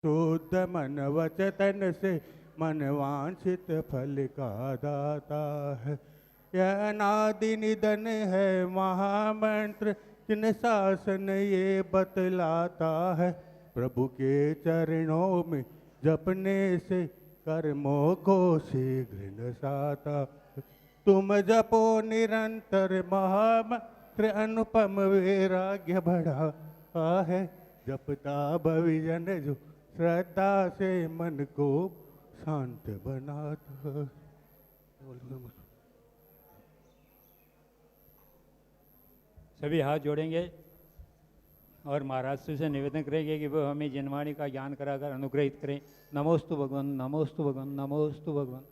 शुद्ध मन वचन से मन वांछित फल का दाता है। यह अनादि निधन है महामंत्र, जिन शासन ये बतलाता है। प्रभु के चरणों में जपने से कर्मों को शीघ्र नसाता। तुम जपो निरंतर महामंत्र, अनुपम वैराग्य बढ़ा है। जपता भविजन जो श्रद्धा से मन को शांत बनाता। सभी हाथ जोड़ेंगे और महाराज से निवेदन करेंगे कि वो हमें जनवाणी का ज्ञान कराकर अनुग्रहित करें। नमोस्तु भगवान, नमोस्तु भगवान, नमोस्तु भगवान।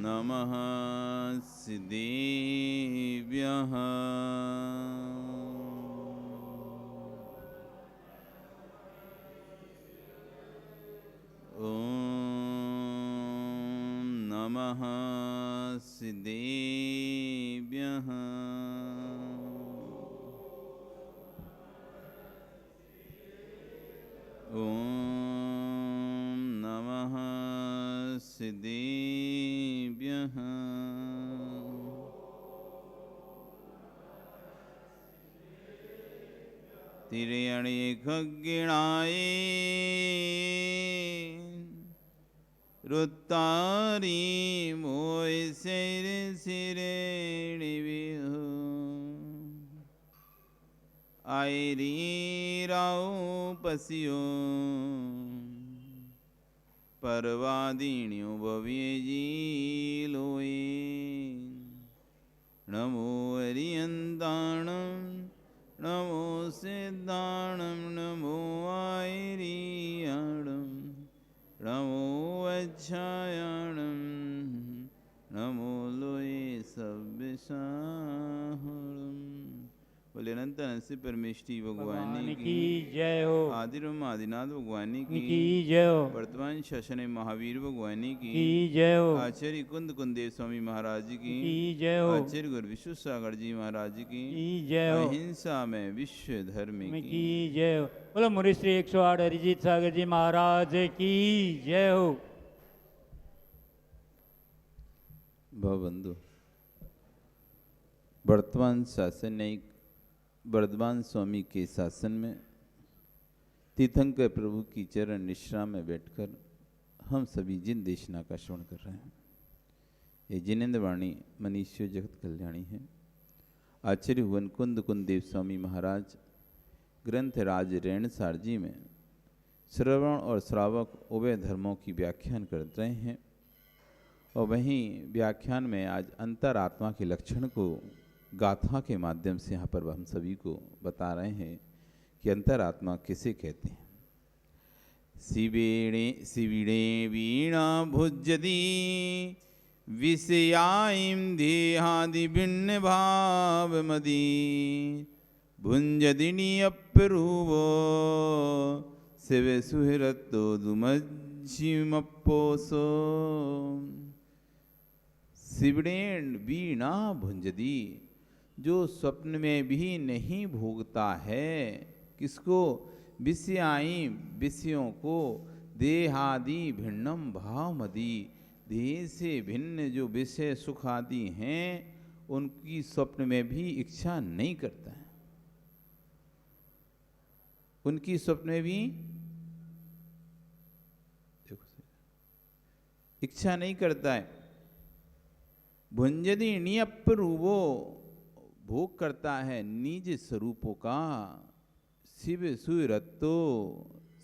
नमः सिद्धेभ्यः। ॐ नमः सिद्धेभ्यः। ॐ नमः सिद्धेभ्यः। तिर्यणि खग्गिणाय रुत्तारी मोय सिर सिरेणि विहु आयरी राव पसियो परवादिन्यो भव्य जी लोए। नमो हरियंताणं नमो सिद्धाणं नमो आयरियाणं नमो अच्छायाणं नमो लोए सव्यसाहणं। बोले अनंत अनंत परमेष्टि भगवान की जय हो। आदिरम आदिनाथ भगवान की जय हो। वर्तमान शासन महावीर भगवान की जय हो। आचार्य कुंद कुंदेव स्वामी महाराज की जय हो। आचार्य गुरु विश्व सागर जी महाराज की जय हो। अहिंसा में विश्व धर्म की जय हो। बोलो मुनि श्री 108 हरिजीत सागर जी महाराज की जय हो। भवबंधु, वर्तमान शासन न्यायिक वर्धमान स्वामी के शासन में तीर्थंकर प्रभु की चरण निश्रा में बैठकर हम सभी जिन देशना का श्रवण कर रहे हैं, ये जिनेन्द्र वाणी मनीष्य जगत कल्याणी है। आचार्य हुवन कुंद कुंदेव स्वामी महाराज ग्रंथ राज रेणसार जी में श्रवण और श्रावक उभय धर्मों की व्याख्यान कर रहे हैं और वहीं व्याख्यान में आज अंतरात्मा के लक्षण को गाथा के माध्यम से यहाँ पर हम सभी को बता रहे हैं कि अंतरात्मा किसे कहते हैं। शिवीणे वीणा भुज्यति विषयां देहादि भिन्न भाव मदी भुंजदिनी अप्रूवो शिव सुहृतो दुमज्जिमपोसो। शिवीणेन वीणा भुंजति, जो स्वप्न में भी नहीं भोगता है किसको? विषयाई विषयों को, देहादि भिन्नम भावमदि, देह से भिन्न जो विषय सुख आदि हैं उनकी स्वप्न में भी इच्छा नहीं करता है। उनकी स्वप्न में भी इच्छा नहीं करता है। भुंजदि नियप्रूवो, भोग करता है निज स्वरूपों का। शिव सुरत्तो,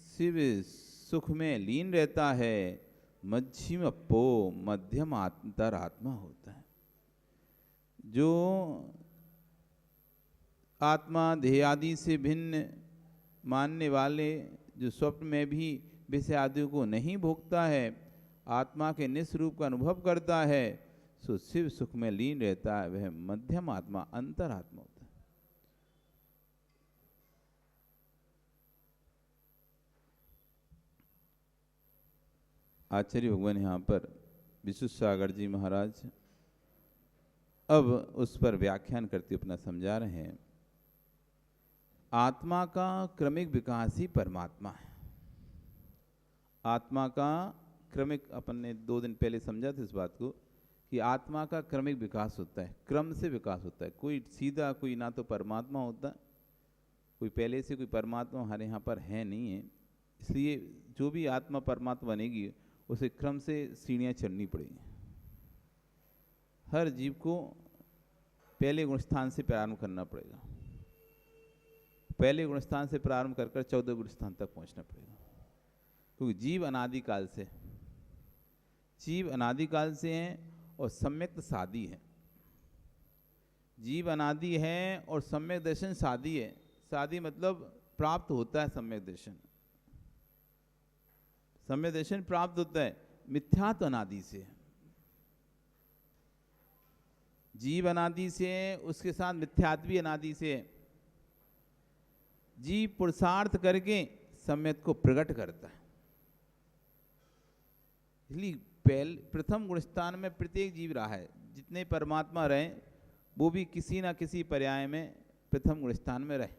शिव सुख में लीन रहता है। मध्यम अपो, मध्यम अंतरात्मा होता है। जो आत्मा देह आदि से भिन्न मानने वाले, जो स्वप्न में भी विषय आदि को नहीं भोगता है, आत्मा के निस्वरूप का अनुभव करता है, सो शिव सुख में लीन रहता है, वह मध्यम आत्मा अंतरात्मा होता है। आचार्य भगवान यहाँ पर विशुद्ध सागर जी महाराज अब उस पर व्याख्यान करते अपना समझा रहे हैं। आत्मा का क्रमिक विकास ही परमात्मा है। आत्मा का क्रमिक, अपन ने 2 दिन पहले समझा था इस बात को कि आत्मा का क्रमिक विकास होता है, क्रम से विकास होता है। कोई सीधा कोई ना तो परमात्मा होता, कोई पहले से कोई परमात्मा हमारे यहाँ पर है नहीं है। इसलिए जो भी आत्मा परमात्मा बनेगी उसे क्रम से सीढ़ियाँ चढ़नी पड़ेगी। हर जीव को पहले गुण स्थान से प्रारंभ करना पड़ेगा। पहले गुण स्थान से प्रारंभ कर 14 गुण स्थान तक पहुंचना पड़ेगा, क्योंकि जीव अनादिकाल से, जीव अनादिकाल से हैं और सम्यक सादी है। जीव अनादि है और सम्यक दर्शन सादी है। सादी मतलब प्राप्त होता है सम्यक दर्शन। सम्यक दर्शन प्राप्त होता है, मिथ्यात्व अनादि से है। जीव अनादि से है, उसके साथ मिथ्यात्व भी अनादि से है। जीव पुरुषार्थ करके सम्यक को प्रकट करता है। इसलिए प्रथम गुण स्थान में प्रत्येक जीव रहा है। जितने परमात्मा रहे वो भी किसी ना किसी पर्याय में प्रथम गुण स्थान में रहे।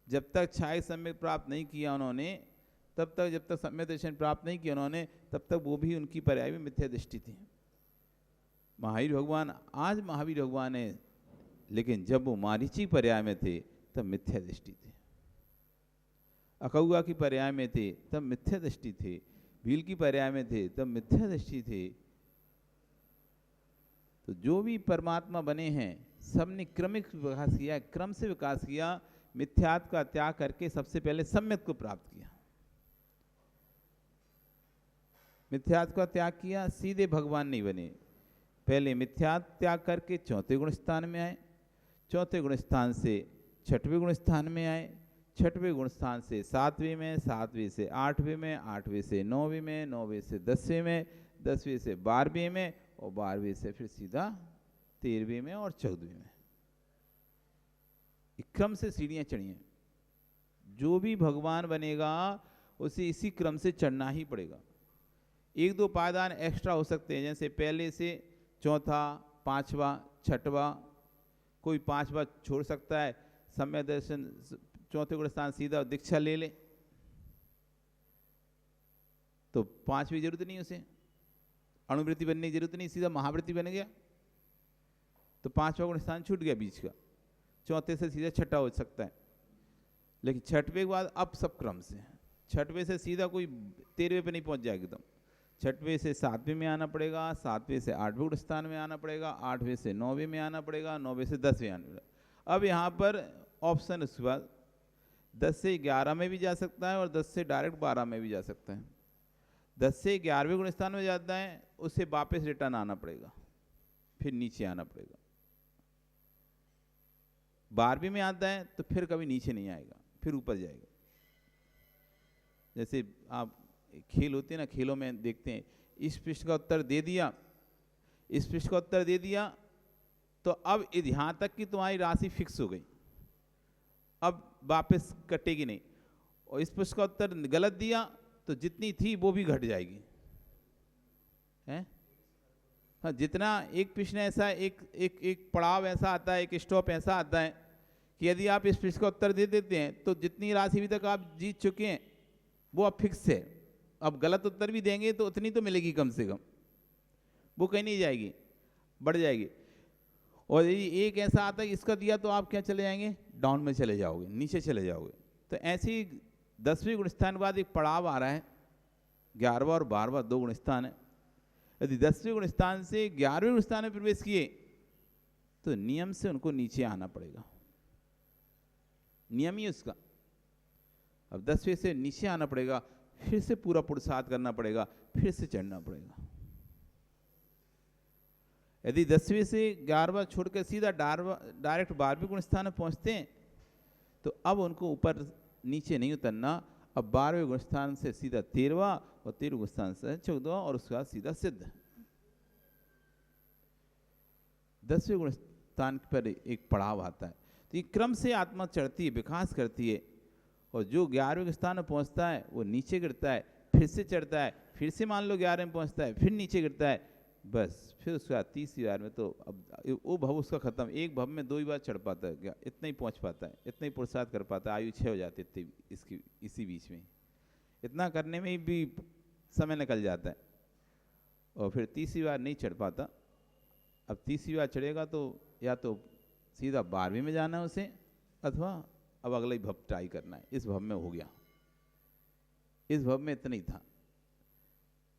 जब तक छाय सम्यक प्राप्त नहीं किया उन्होंने, तब तक, जब तक सम्यक दर्शन प्राप्त नहीं किया उन्होंने, तब तक वो भी उनकी पर्याय में मिथ्या दृष्टि थी। महावीर भगवान आज महावीर भगवान है, लेकिन जब वो मारीची पर्याय में थे तब मिथ्या दृष्टि थे। अकौआ की पर्याय में थे तब मिथ्या दृष्टि थे। भील की पर्याय में थे तब मिथ्या दृष्टि थे। तो जो भी परमात्मा बने हैं सबने क्रमिक विकास किया, क्रम से विकास किया। मिथ्यात्व का त्याग करके सबसे पहले सम्यक को प्राप्त किया। मिथ्यात्व का त्याग किया, सीधे भगवान नहीं बने। पहले मिथ्यात्व त्याग करके 4थे गुण स्थान में आए, 4थे गुण स्थान से 6वें गुण स्थान में आए, 6वें गुण स्थान से 7वें में, 7वें से 8वें में, 8वें से 9वें में, 9वें से 10वें में, 10वें से 12वें में, और 12वें से फिर सीधा 13वें में और 14वें में। क्रम से सीढ़ियां चढ़ी हैं। जो भी भगवान बनेगा उसे इसी क्रम से चढ़ना ही पड़ेगा। 1-2 पायदान एक्स्ट्रा हो सकते हैं, जैसे पहले से 4था, 5वां, 6वां, कोई 5वां छोड़ सकता है। सम्यक दर्शन 4थे गुण स्थान सीधा दीक्षा ले ले तो 5वीं जरूरत नहीं उसे, अणुवृत्ति बनने की जरूरत नहीं, सीधा महावृत्ति बन गया तो 5वां गुण स्थान छूट गया बीच का। 4थे से सीधा 6ठा हो सकता है, लेकिन 6वें के बाद अब सब क्रम से। 6वें से सीधा कोई 13वें पे नहीं पहुंच जाएगा एकदम। 6वें से 7वें में आना पड़ेगा, 7वें से 8वें गुण स्थान में आना पड़ेगा, 8वें से 9वें में आना पड़ेगा, 9वें से 10वें आना पड़ेगा। अब यहाँ पर ऑप्शन उसके बाद 10 से 11 में भी जा सकता है और 10 से डायरेक्ट 12 में भी जा सकता है। 10 से 11वें गुण स्थान में जाता है, उससे वापस रिटर्न आना पड़ेगा, फिर नीचे आना पड़ेगा। 12वीं में आता है तो फिर कभी नीचे नहीं आएगा, फिर ऊपर जाएगा। जैसे आप खेल होते हैं ना, खेलों में देखते हैं इस पृष्ठ का उत्तर दे दिया, इस पृष्ठ का उत्तर दे दिया, तो अब यहाँ तक की तुम्हारी राशि फिक्स हो गई, अब वापस कटेगी नहीं। और इस पृष्ठ का उत्तर गलत दिया तो जितनी थी वो भी घट जाएगी, है? हाँ, जितना एक प्रश्न ऐसा, एक पड़ाव ऐसा आता है, एक स्टॉप ऐसा आता है कि यदि आप इस प्रश्न का उत्तर दे देते हैं तो जितनी राशि अभी तक आप जीत चुके हैं वो अब फिक्स है। अब गलत उत्तर भी देंगे तो उतनी तो मिलेगी कम से कम, वो कहीं नहीं जाएगी, बढ़ जाएगी। और यदि एक ऐसा आता है इसका दिया तो आप क्या चले जाएंगे, डाउन में चले जाओगे, नीचे चले जाओगे। तो ऐसे ही 10वें गुण स्थान के बाद एक पड़ाव आ रहा है, 11वां और 12वां 2 गुण स्थान है। यदि 10वें गुण स्थान से 11वें गुण स्थान में प्रवेश किए तो नियम से उनको नीचे आना पड़ेगा, नियम ही उसका। अब 10वें से नीचे आना पड़ेगा, फिर से पूरा पुरुषार्थ करना पड़ेगा, फिर से चढ़ना पड़ेगा। यदि 10वें से 11वां छोड़कर सीधा डायरेक्ट 12वें गुण स्थान में पहुंचते हैं तो अब उनको ऊपर नीचे नहीं उतरना। अब 12वें गुण स्थान से सीधा 13वां और 13वें गुण स्थान से 14वां और उसके बाद सीधा सिद्ध। 10वें गुण स्थान पर एक पड़ाव आता है। तो ये क्रम से आत्मा चढ़ती है, विकास करती है, और जो 11वें स्थान में पहुंचता है वो नीचे गिरता है, फिर से चढ़ता है, फिर से मान लो 11 में पहुंचता है, फिर नीचे गिरता है, बस फिर उसके बाद 30वीं बार में तो अब वो भव उसका खत्म। एक भव में 2 ही बार चढ़ पाता है, क्या इतना ही पहुंच पाता है, इतना ही पुरुषार्थ कर पाता है, आयु 6 हो जाती है इतनी इसकी इसी बीच में। इतना करने में भी समय निकल जाता है और फिर 30वीं बार नहीं चढ़ पाता। अब 30वीं बार चढ़ेगा तो या तो सीधा 12वीं में जाना है उसे, अथवा अब अगला ही भव ट्राई करना है। इस भव में हो गया, इस भव में इतना ही था,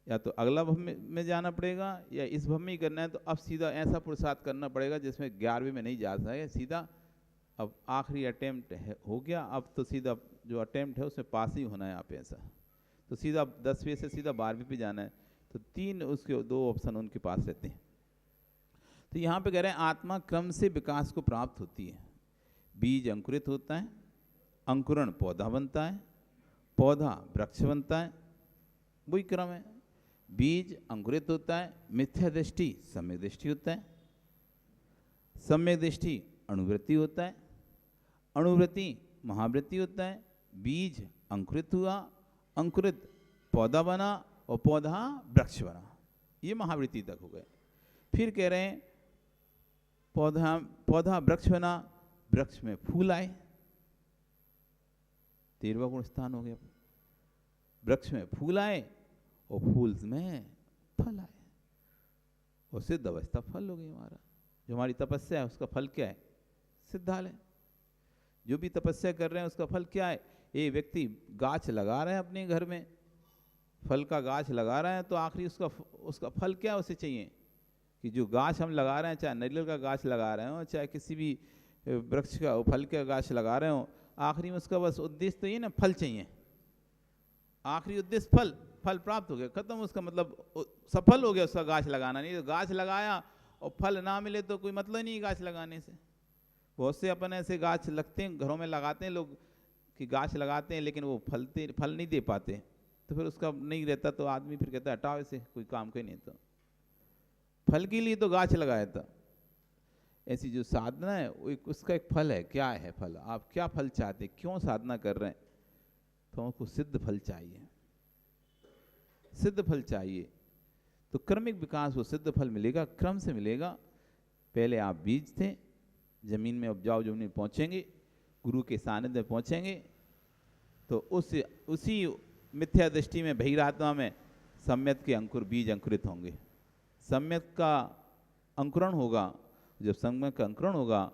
या तो अगला भव में जाना पड़ेगा या इस भव में ही करना है। तो अब सीधा ऐसा पुरुषार्थ करना पड़ेगा जिसमें 11वीं में नहीं जा सके, सीधा अब आखिरी अटेम्प्ट हो गया। अब तो सीधा जो अटेम्प्ट है उसमें पास ही होना है आप, ऐसा तो सीधा 10वीं से सीधा 12वीं पे जाना है। तो 3 उसके 2 ऑप्शन उनके पास रहते हैं। तो यहाँ पे कह रहे हैं आत्मा क्रम से विकास को प्राप्त होती है। बीज अंकुरित होता है, अंकुरण पौधा बनता है, पौधा वृक्ष बनता है, वही क्रम है। बीज अंकुरित होता है, मिथ्या दृष्टि सम्यक दृष्टि होता है, सम्यक दृष्टि अणुवृत्ति होता है, अणुवृत्ति महावृत्ति होता है, बीज अंकुरित हुआ, अंकुरित पौधा बना और पौधा वृक्ष बना, ये महावृत्ति तक हो गए। फिर कह रहे हैं पौधा वृक्ष बना, वृक्ष में फूल आए, 13वां गुण स्थान हो गया। वृक्ष में फूल आए और फूल में फल आए और सिद्ध अवस्था फल हो गई। हमारा जो हमारी तपस्या है उसका फल क्या है? सिद्धालय। जो भी तपस्या कर रहे हैं उसका फल क्या है? ये व्यक्ति गाछ लगा रहे हैं अपने घर में, फल का गाछ लगा रहे हैं, तो आखिरी उसका फल क्या उसे चाहिए कि जो गाछ हम लगा रहे हैं, चाहे नारियल का गाछ लगा रहे हो, चाहे किसी भी वृक्ष का फल का गाछ लगा रहे हो, आखिरी में उसका बस उद्देश्य तो ये ना फल चाहिए। आखिरी उद्देश्य फल प्राप्त हो गया, खत्म। उसका मतलब सफल हो गया उसका गाछ लगाना। नहीं तो गाछ लगाया और फल ना मिले तो कोई मतलब नहीं गाछ लगाने से। बहुत से अपन ऐसे गाछ लगते हैं, घरों में लगाते हैं लोग कि गाछ लगाते हैं, लेकिन वो फल नहीं दे पाते, तो फिर उसका नहीं रहता, तो आदमी फिर कहता है हटाओ इसे, कोई काम का ही नहीं। तो फल के लिए तो गाछ लगाया था। ऐसी जो साधना है उसका एक फल है। क्या है फल? आप क्या फल चाहते, क्यों साधना कर रहे हैं? तो हमको सिद्ध फल चाहिए, सिद्ध फल चाहिए। तो क्रमिक विकास वो सिद्ध फल मिलेगा, क्रम से मिलेगा। पहले आप बीज थे, जमीन में उपजाऊ जमीन में पहुंचेंगे, गुरु के सानिध्य में पहुंचेंगे, तो उसी मिथ्या दृष्टि में बहिरात्मा में सम्यक के अंकुर बीज अंकुरित होंगे। सम्यक का अंकुरण होगा। जब सम्यक का अंकुरण होगा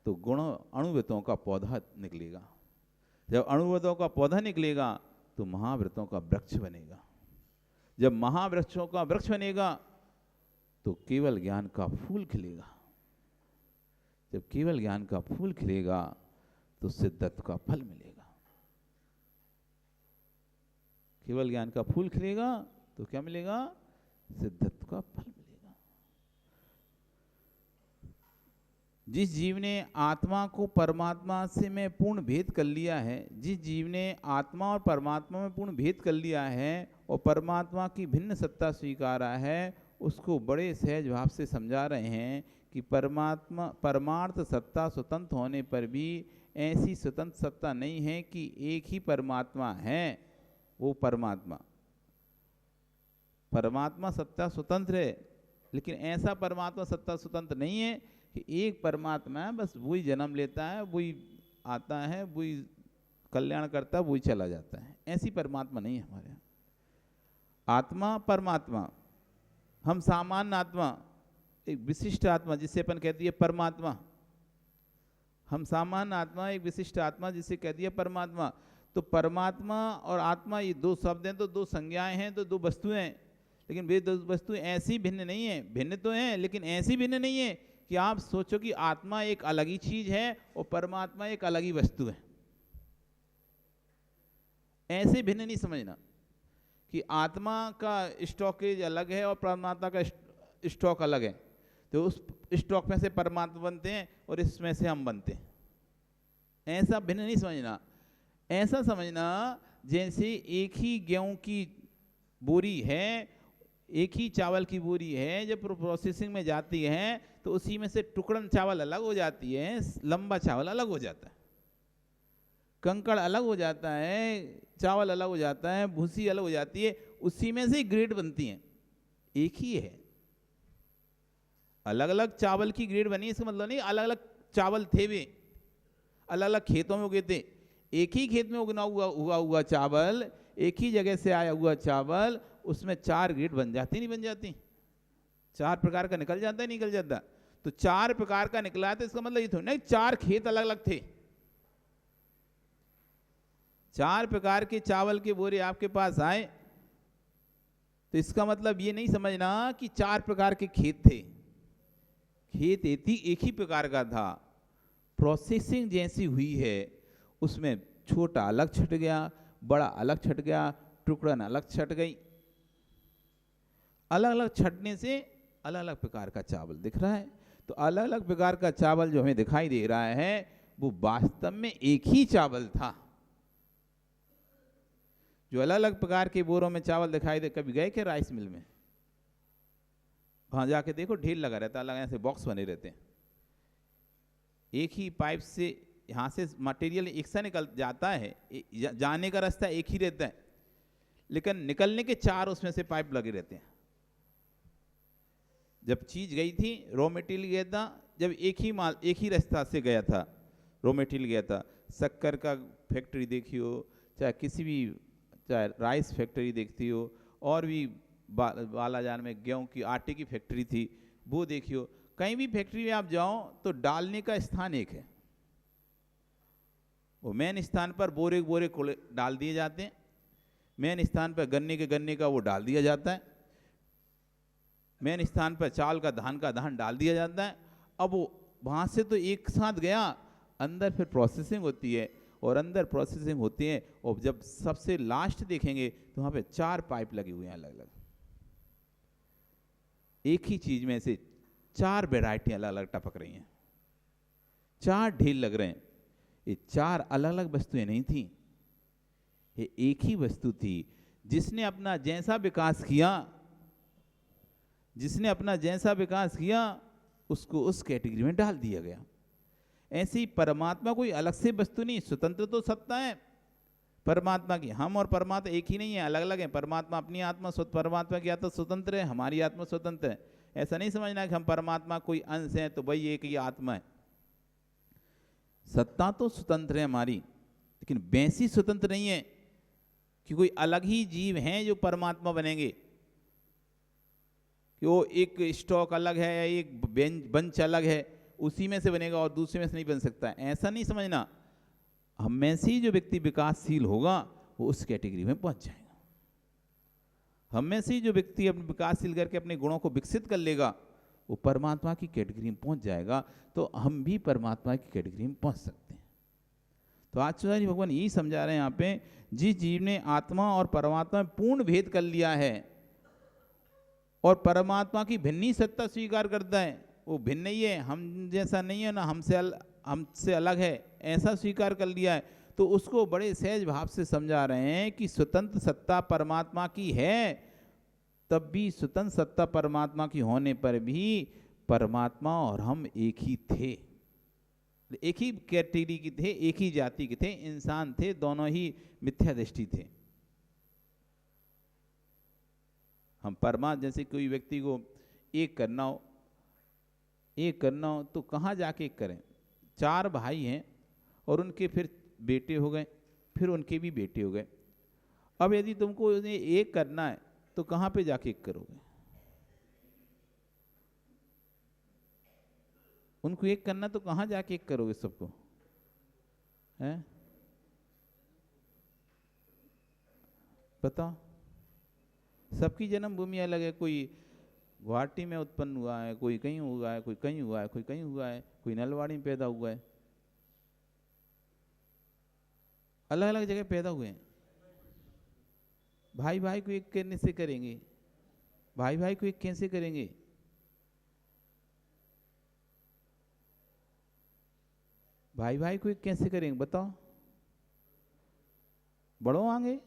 तो गुण अणुवृत्तों का पौधा निकलेगा। जब अणुवृत्तों का पौधा निकलेगा तो महावृत्तों का वृक्ष बनेगा। जब महावृक्षों का वृक्ष बनेगा तो केवल ज्ञान का फूल खिलेगा। जब केवल ज्ञान का फूल खिलेगा तो सिद्धत्व का फल मिलेगा। केवल ज्ञान का फूल खिलेगा तो क्या मिलेगा? सिद्धत्व का फल मिलेगा। जिस जीव ने आत्मा को परमात्मा से में पूर्ण भेद कर लिया है, जिस जीव ने आत्मा और परमात्मा में पूर्ण भेद कर लिया है और परमात्मा की भिन्न सत्ता स्वीकारा है, उसको बड़े सहज भाव से समझा रहे हैं कि परमार्थ सत्ता स्वतंत्र होने पर भी ऐसी स्वतंत्र सत्ता नहीं है कि एक ही परमात्मा है। वो परमात्मा सत्ता स्वतंत्र है, लेकिन ऐसा परमात्मा सत्ता स्वतंत्र नहीं है कि एक परमात्मा है, बस वही जन्म लेता है, वही आता है, वही कल्याण करता है, वही चला जाता है। ऐसी परमात्मा नहीं है हमारे यहाँ। आत्मा परमात्मा, हम सामान्य आत्मा, एक विशिष्ट आत्मा जिसे अपन कहती है परमात्मा। हम सामान्य आत्मा, एक विशिष्ट आत्मा जिसे कहती है परमात्मा। तो परमात्मा और आत्मा ये दो शब्द हैं, तो दो संज्ञाएं हैं, तो दो वस्तुएं हैं, लेकिन वे दो वस्तुएं ऐसी भिन्न नहीं है। भिन्न तो हैं लेकिन ऐसी भिन्न नहीं है कि आप सोचो कि आत्मा एक अलग ही चीज है और परमात्मा एक अलग ही वस्तु है। ऐसे भिन्न नहीं समझना कि आत्मा का स्टॉकेज अलग है और परमात्मा का स्टॉक अलग है, तो उस स्टॉक में से परमात्मा बनते हैं और इसमें से हम बनते हैं। ऐसा भिन्न नहीं समझना। ऐसा समझना जैसे एक ही गेहूं की बोरी है, एक ही चावल की बोरी है, जब प्रोसेसिंग में जाती है तो उसी में से टुकड़न चावल अलग हो जाती है, लंबा चावल अलग हो जाता है, कंकड़ अलग हो जाता है, चावल अलग हो जाता है, भूसी अलग हो जाती है। उसी में से ग्रेड बनती हैं, एक ही है। अलग अलग चावल की ग्रेड बनी, इसका मतलब नहीं अलग अलग चावल थे, वे अलग अलग खेतों में उगे थे। एक ही खेत में उगना उगा हुआ चावल, एक ही जगह से आया हुआ चावल, उसमें 4 ग्रेड बन जाती नहीं बन जाती? 4 प्रकार का निकल जाता है, निकल जाता। तो 4 प्रकार का निकला है, तो इसका मतलब ये थोड़ी ना 4 खेत अलग अलग थे। 4 प्रकार के चावल के बोरे आपके पास आए, तो इसका मतलब ये नहीं समझना कि 4 प्रकार के खेत थे। खेत एक ही प्रकार का था, प्रोसेसिंग जैसी हुई है, उसमें छोटा अलग छट गया, बड़ा अलग छट गया, टुकड़न अलग छट गई। अलग अलग छटने से अलग अलग प्रकार का चावल दिख रहा है। तो अलग अलग प्रकार का चावल जो हमें दिखाई दे रहा है, वो वास्तव में एक ही चावल था। जो अलग अलग प्रकार के बोरों में चावल दिखाई दे, कभी गए क्या राइस मिल में? वहां जाके देखो, ढेर लगा रहता है, अलग ऐसे बॉक्स बने रहते हैं। एक ही पाइप से यहाँ से मटेरियल एक सा निकल जाता है, जाने का रास्ता एक ही रहता है, लेकिन निकलने के 4 उसमें से पाइप लगे रहते हैं। जब चीज गई थी, रॉ मटेरियल गया था, जब एक ही माल एक ही रास्ता से गया था, रॉ मटेरियल गया था। शक्कर का फैक्ट्री देखी हो, चाहे किसी भी, चाहे राइस फैक्ट्री देखती हो, और भी बालाजान में गेहूं की आटे की फैक्ट्री थी, वो देखियो। कहीं भी फैक्ट्री में आप जाओ तो डालने का स्थान एक है। वो मेन स्थान पर बोरे बोरे डाल दिए जाते हैं, मेन स्थान पर गन्ने का वो डाल दिया जाता है, मेन स्थान पर चावल का धान डाल दिया जाता है। अब वो वहाँ से तो एक साथ गया, अंदर फिर प्रोसेसिंग होती है, और अंदर प्रोसेसिंग होती है, और जब सबसे लास्ट देखेंगे तो वहाँ पे 4 पाइप लगे हुए हैं अलग अलग। एक ही चीज में से 4 वैरायटी अलग अलग टपक रही हैं, 4 ढेर लग रहे हैं। ये 4 अलग अलग वस्तुएं नहीं थी, ये एक ही वस्तु थी। जिसने अपना जैसा विकास किया, जिसने अपना जैसा विकास किया, उसको उस कैटेगरी में डाल दिया गया। ऐसे ही परमात्मा कोई अलग से वस्तु नहीं, स्वतंत्र तो सत्ता है परमात्मा की। हम और परमात्मा एक ही नहीं है, अलग अलग है। परमात्मा अपनी आत्मा, परमात्मा की आत्मा स्वतंत्र है, हमारी आत्मा स्वतंत्र है। ऐसा नहीं समझना कि हम परमात्मा कोई अंश है तो वही एक ही आत्मा है। सत्ता तो स्वतंत्र है हमारी, लेकिन वैसी स्वतंत्र नहीं है कि कोई अलग ही जीव हैं जो परमात्मा बनेंगे, कि वो एक स्टॉक अलग है या एक बंच अलग है, उसी में से बनेगा और दूसरे में से नहीं बन सकता। ऐसा नहीं समझना। हम में से ही जो व्यक्ति विकासशील होगा वो उस कैटेगरी में पहुंच जाएगा। हम में से ही जो व्यक्ति अपने विकासशील करके अपने गुणों को विकसित कर लेगा, वो परमात्मा की कैटेगरी में पहुंच जाएगा। तो हम भी परमात्मा की कैटेगरी में पहुंच सकते हैं। तो आचार्य भगवान यही समझा रहे हैं यहाँ पे, जिस जीव ने आत्मा और परमात्मा में पूर्ण भेद कर लिया है और परमात्मा की भिन्नी सत्ता स्वीकार करता है, वो भिन्न नहीं है, हम जैसा नहीं है ना, हमसे अलग है, ऐसा स्वीकार कर लिया है, तो उसको बड़े सहज भाव से समझा रहे हैं कि स्वतंत्र सत्ता परमात्मा की है, तब भी स्वतंत्र सत्ता परमात्मा की होने पर भी परमात्मा और हम एक ही थे, एक ही कैटेगरी के थे, एक ही जाति के थे, इंसान थे, दोनों ही मिथ्या दृष्टि थे। हम परमात्मा, जैसे कोई व्यक्ति को एक करना हो तो कहाँ जाके एक करें? 4 भाई हैं और उनके फिर बेटे हो गए, फिर उनके भी बेटे हो गए। अब यदि तुमको उन्हें एक करना है तो कहाँ पे जाके एक करोगे? उनको एक करना तो कहाँ जाके एक करोगे सबको? हैं? बताओ। सबकी जन्मभूमि अलग है, कोई गुवाहाटी में उत्पन्न हुआ है, कोई कहीं हुआ है, कोई कहीं हुआ है, कोई कहीं हुआ है, कोई नलवाड़ी में पैदा हुआ है, अलग अलग जगह पैदा हुए हैं। भाई भाई को एक करने से करेंगे? भाई भाई को एक कैसे करेंगे? भाई भाई को एक कैसे करेंगे बताओ? बढ़ो आगे,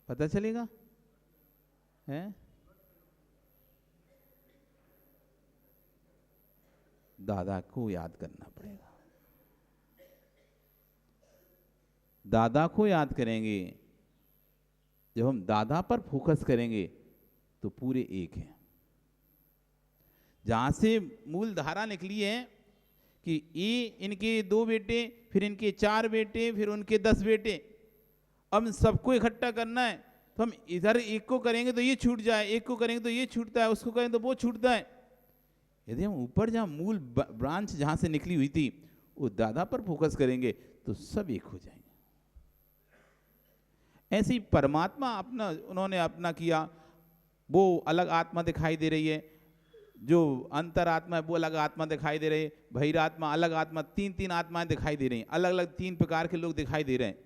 पता चलेगा। हैं? दादा को याद करना पड़ेगा। दादा को याद करेंगे जब हम दादा पर फोकस करेंगे तो पूरे एक हैं। जहां से मूल धारा निकली है कि ये इनके 2 बेटे, फिर इनके 4 बेटे, फिर उनके 10 बेटे, अब सबको इकट्ठा करना है, तो हम इधर एक को करेंगे तो ये छूट जाए, एक को करेंगे तो ये छूटता है, उसको करेंगे तो वो छूटता है। यदि हम ऊपर जहाँ मूल ब्रांच जहाँ से निकली हुई थी वो दादा पर फोकस करेंगे तो सब एक हो जाएंगे। ऐसी परमात्मा अपना उन्होंने अपना किया, वो अलग आत्मा दिखाई दे रही है, जो अंतरात्मा है वो अलग आत्मा दिखाई दे रही है, बहिरात्मा अलग आत्मा, 3 आत्माएं दिखाई दे रही हैं, अलग अलग 3 प्रकार के लोग दिखाई दे रहे हैं।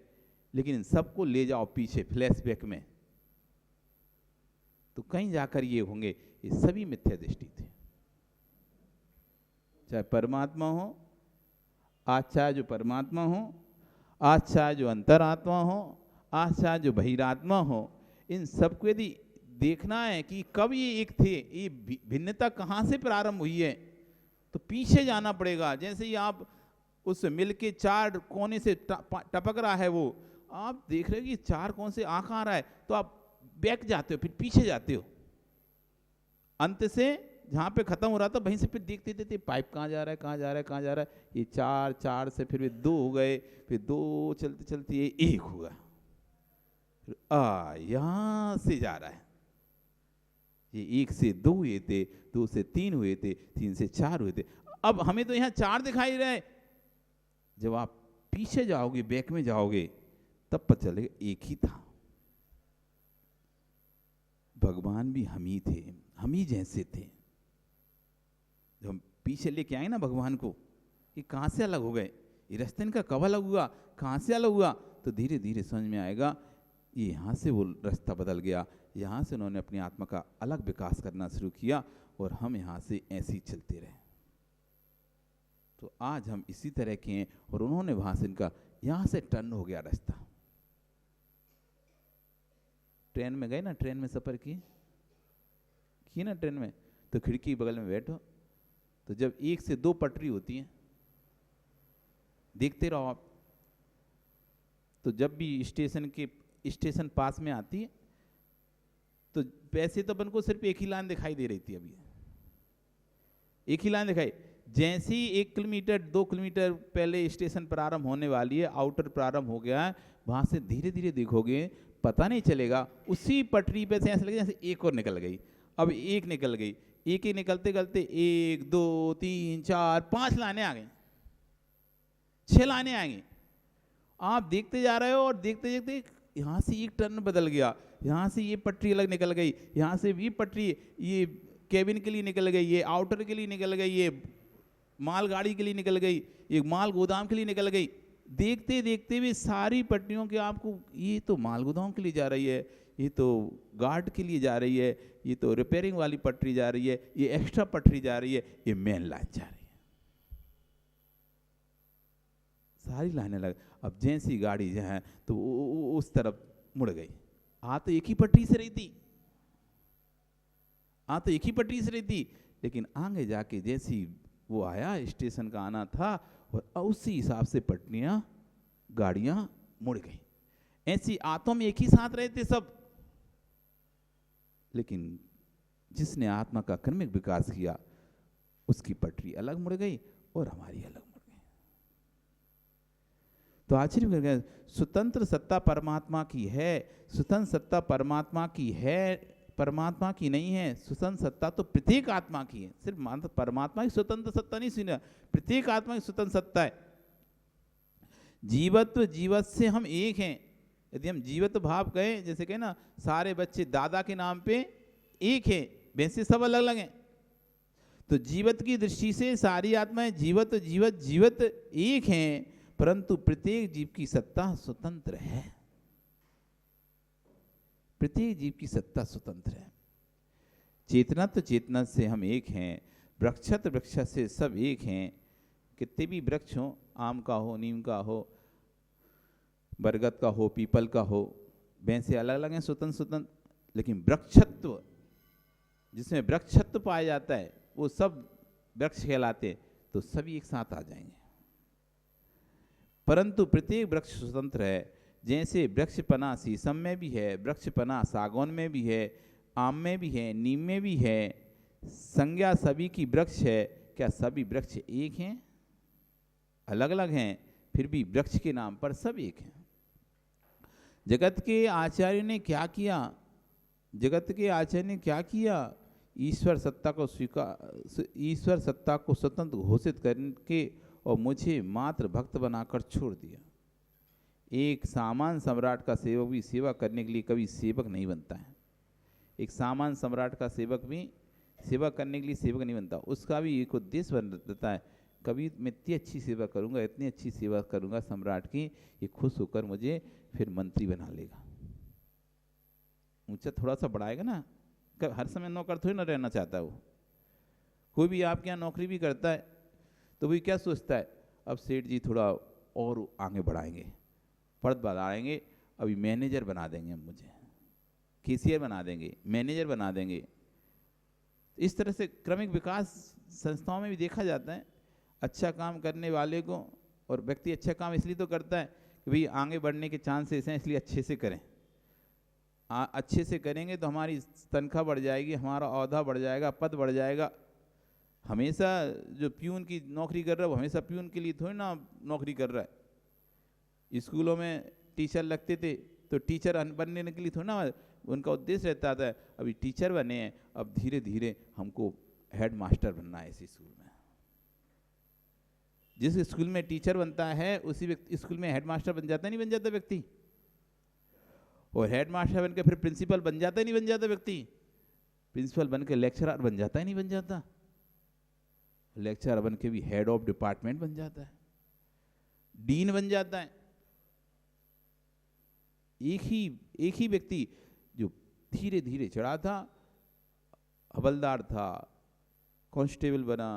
लेकिन इन सबको ले जाओ पीछे फ्लैशबैक में, तो कहीं जाकर ये होंगे ये सभी मिथ्या दृष्टि थे। चाहे परमात्मा हो, आज चाहे जो परमात्मा हो, आज चाहे जो अंतरात्मा हो, आज चाहे जो बहिरात्मा हो, इन सबको यदि देखना है कि कब ये एक थे, ये भिन्नता कहाँ से प्रारंभ हुई है, तो पीछे जाना पड़ेगा। जैसे ही आप उस मिल के 4 कोने से टपक रहा है, वो आप देख रहे हो कि 4 कोने से आंख आ रहा है, तो आप बैक जाते हो, फिर पीछे जाते हो, अंत से जहाँ पे खत्म हो रहा था वहीं से फिर देखते देखते पाइप कहाँ जा रहा है, कहाँ जा रहा है, कहाँ जा रहा है, ये 4 से फिर 2 हो गए, फिर 2 चलते चलते ये 1 हुआ, फिर यहाँ से जा रहा है, ये 1 से 2 हुए थे, 2 से 3 हुए थे, 3 से 4 हुए थे। अब हमें तो यहाँ 4 दिखाई रहे, जब आप पीछे जाओगे, बैक में जाओगे, तब पता चलेगा एक ही था। भगवान भी हम ही थे, हम ही जैसे थे। जब हम पीछे लेके आए ना भगवान को, ये कहाँ से अलग हो गए, ये रास्ते इनका कब अलग हुआ, कहाँ से अलग हुआ, तो धीरे धीरे समझ में आएगा ये यहाँ से वो रास्ता बदल गया, यहाँ से उन्होंने अपनी आत्मा का अलग विकास करना शुरू किया और हम यहाँ से ऐसे ही चलते रहे। तो आज हम इसी तरह के हैं और उन्होंने वहाँ से इनका यहाँ से टर्न हो गया रास्ता। ट्रेन में गए ना, ट्रेन में सफ़र किए ना ट्रेन में, तो खिड़की बगल में बैठो, तो जब 1 से 2 पटरी होती हैं देखते रहो आप, तो जब भी स्टेशन पास में आती है तो वैसे तो अपन को सिर्फ एक ही लाइन दिखाई दे रही थी, अभी एक ही लाइन दिखाई, जैसे ही 1 किलोमीटर 2 किलोमीटर पहले स्टेशन प्रारंभ होने वाली है, आउटर प्रारंभ हो गया है, वहां से धीरे धीरे देखोगे पता नहीं चलेगा, उसी पटरी पे से ऐसा लगेगा जैसे एक और निकल गई, अब एक निकल गई, एक एक निकलते निकलते 1 2 3 4 5 लाइनें आ गई, 6 लाइनें आएंगी। आप देखते जा रहे हो और देखते देखते यहाँ से एक टर्न बदल गया, यहाँ से ये पटरी अलग निकल गई, यहाँ से ये पटरी ये केबिन के लिए निकल गई, ये आउटर के लिए निकल गई, ये मालगाड़ी के लिए निकल गई, ये माल गोदाम के लिए निकल गई। देखते देखते भी सारी पटरियों के आपको, ये तो माल गोदाम के लिए जा रही है, ये तो गार्ड के लिए जा रही है, ये तो रिपेयरिंग वाली पटरी जा रही है, ये एक्स्ट्रा पटरी जा रही है, ये मेन लाइन जा रही है, सारी लाइनें लग। अब जैसी गाड़ी जो है तो उस तरफ मुड़ गई, तो एक ही पटरी से रही थी, तो एक ही पटरी से रही थी, लेकिन आगे जाके जैसी वो आया स्टेशन का आना था और उसी हिसाब से पटरियां गाड़ियां मुड़ गई। ऐसी आत्मा में एक ही साथ रहे थे सब, लेकिन जिसने आत्मा का कर्मिक विकास किया उसकी पटरी अलग मुड़ गई और हमारी अलग मुड़ गई। तो आश्चर्य कर गए, स्वतंत्र सत्ता परमात्मा की है, स्वतंत्र सत्ता परमात्मा की है, परमात्मा की नहीं है। स्वतंत्र सत्ता तो प्रत्येक आत्मा की है, सिर्फ परमात्मा की स्वतंत्र सत्ता नहीं सुना, प्रत्येक आत्मा की स्वतंत्र सत्ता है। जीवत्व जीवत से हम एक हैं। यदि हम जीवत्व भाव कहें, जैसे कहें ना सारे बच्चे दादा के नाम पे एक है, वैसे सब अलग अलग हैं। तो जीवत की दृष्टि से सारी आत्माएं जीवत जीवत जीवत एक हैं, परंतु प्रत्येक जीव की सत्ता स्वतंत्र है, प्रत्येक जीव की सत्ता स्वतंत्र है। चेतना तो चेतना से हम एक हैं, वृक्षत वृक्ष से सब एक हैं। कितने भी वृक्ष हो, आम का हो, नीम का हो, बरगद का हो, पीपल का हो, वैसे अलग अलग हैं स्वतंत्र स्वतंत्र, लेकिन वृक्षत्व जिसमें वृक्षत्व पाया जाता है वो सब वृक्ष कहलाते, तो सभी एक साथ आ जाएंगे। परंतु प्रत्येक वृक्ष स्वतंत्र है। जैसे वृक्षपना शीशम में भी है, वृक्षपना सागौन में भी है, आम में भी है, नीम में भी है, संज्ञा सभी की वृक्ष है। क्या सभी वृक्ष एक हैं? अलग अलग हैं, फिर भी वृक्ष के नाम पर सब एक हैं। जगत के आचार्य ने क्या किया? जगत के आचार्य ने क्या किया? ईश्वर सत्ता को ईश्वर सत्ता को स्वतंत्र घोषित करके और मुझे मात्र भक्त बनाकर छोड़ दिया। एक सामान्य सम्राट का सेवक भी सेवा करने के लिए कभी सेवक नहीं बनता है। एक सामान्य सम्राट का सेवक भी सेवा करने के लिए सेवक नहीं बनता, उसका भी एक उद्देश्य बनता है, कभी मैं इतनी अच्छी सेवा करूंगा, इतनी अच्छी सेवा करूंगा सम्राट की, ये खुश होकर मुझे फिर मंत्री बना लेगा, ऊंचा थोड़ा सा बढ़ाएगा ना। हर समय नौकर थोड़ी ना रहना चाहता वो। कोई भी आपके यहाँ नौकरी भी करता है तो वही क्या सोचता है, अब सेठ जी थोड़ा और आगे बढ़ाएंगे, पद बढ़ाएंगे, अभी मैनेजर बना देंगे, हम मुझे कैशियर बना देंगे, मैनेजर बना देंगे। इस तरह से क्रमिक विकास संस्थाओं में भी देखा जाता है। अच्छा काम करने वाले को, और व्यक्ति अच्छा काम इसलिए तो करता है कि भाई आगे बढ़ने के चांसेस हैं, इसलिए अच्छे से करें। अच्छे से करेंगे तो हमारी तनख्वाह बढ़ जाएगी, हमारा ओहदा बढ़ जाएगा, पद बढ़ जाएगा। हमेशा जो प्यून की नौकरी कर रहा है वो हमेशा प्यून के लिए थोड़ी ना नौकरी कर रहा है। स्कूलों में टीचर लगते थे तो टीचर बनने के लिए थोड़ी ना उनका उद्देश्य रहता था अभी टीचर बने हैं, अब धीरे धीरे हमको हेड मास्टर बनना है। इसी स्कूल में, जिस स्कूल में टीचर बनता है उसी स्कूल में हेड मास्टर बन जाता, नहीं बन जाता व्यक्ति, और हेड मास्टर बनकर फिर प्रिंसिपल बन जाता, नहीं बन जाता व्यक्ति, प्रिंसिपल बनकर लेक्चरर बन जाता है, नहीं बन जाता, लेक्चरर बन के भी हेड ऑफ डिपार्टमेंट बन जाता है, डीन बन जाता है। एक ही व्यक्ति जो धीरे धीरे चढ़ा था, हवलदार था, कांस्टेबल बना,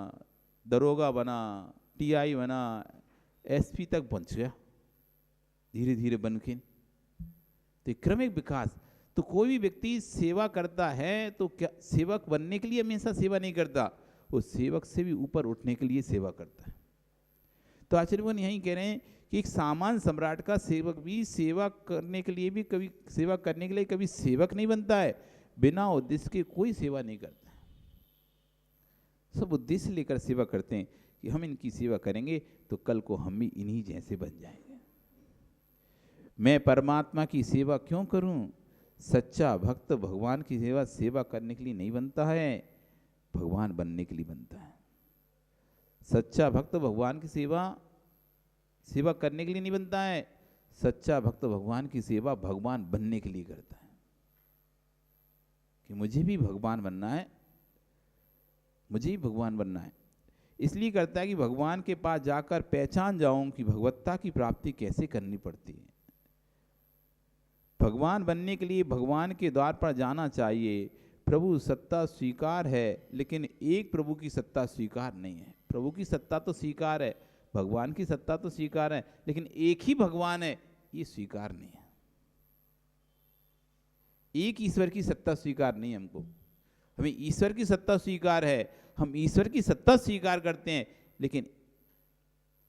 दरोगा बना, टीआई बना, एसपी तक पहुंच गया धीरे धीरे बन के। तो क्रमिक विकास। तो कोई भी व्यक्ति सेवा करता है तो क्या सेवक बनने के लिए हमेशा सेवा नहीं करता, वो सेवक से भी ऊपर उठने के लिए सेवा करता है। तो आचार्यगण यही कह रहे हैं कि एक सामान्य सम्राट का सेवक भी सेवा करने के लिए कभी सेवक नहीं बनता है, बिना उद्देश्य के कोई सेवा नहीं करता है। सब उद्देश्य लेकर सेवा करते हैं कि हम इनकी सेवा करेंगे तो कल को हम भी इन्हीं जैसे बन जाएंगे। मैं परमात्मा की सेवा क्यों करूं? सच्चा भक्त भगवान की सेवा करने के लिए नहीं बनता है, भगवान बनने के लिए बनता है। सच्चा भक्त भगवान की सेवा करने के लिए नहीं बनता है, सच्चा भक्त भगवान की सेवा भगवान बनने के लिए करता है। कि मुझे भी भगवान बनना है, मुझे ही भगवान बनना है, इसलिए करता है कि भगवान के पास जाकर पहचान जाऊं कि भगवत्ता की प्राप्ति कैसे करनी पड़ती है। भगवान बनने के लिए भगवान के द्वार पर जाना चाहिए। प्रभु सत्ता स्वीकार है, लेकिन एक प्रभु की सत्ता स्वीकार नहीं है। प्रभु की सत्ता तो स्वीकार है, भगवान की सत्ता तो स्वीकार है, लेकिन एक ही भगवान है ये स्वीकार नहीं है। एक ईश्वर की सत्ता स्वीकार नहीं है हमको। हमें ईश्वर की सत्ता स्वीकार है, हम ईश्वर की सत्ता स्वीकार करते हैं, लेकिन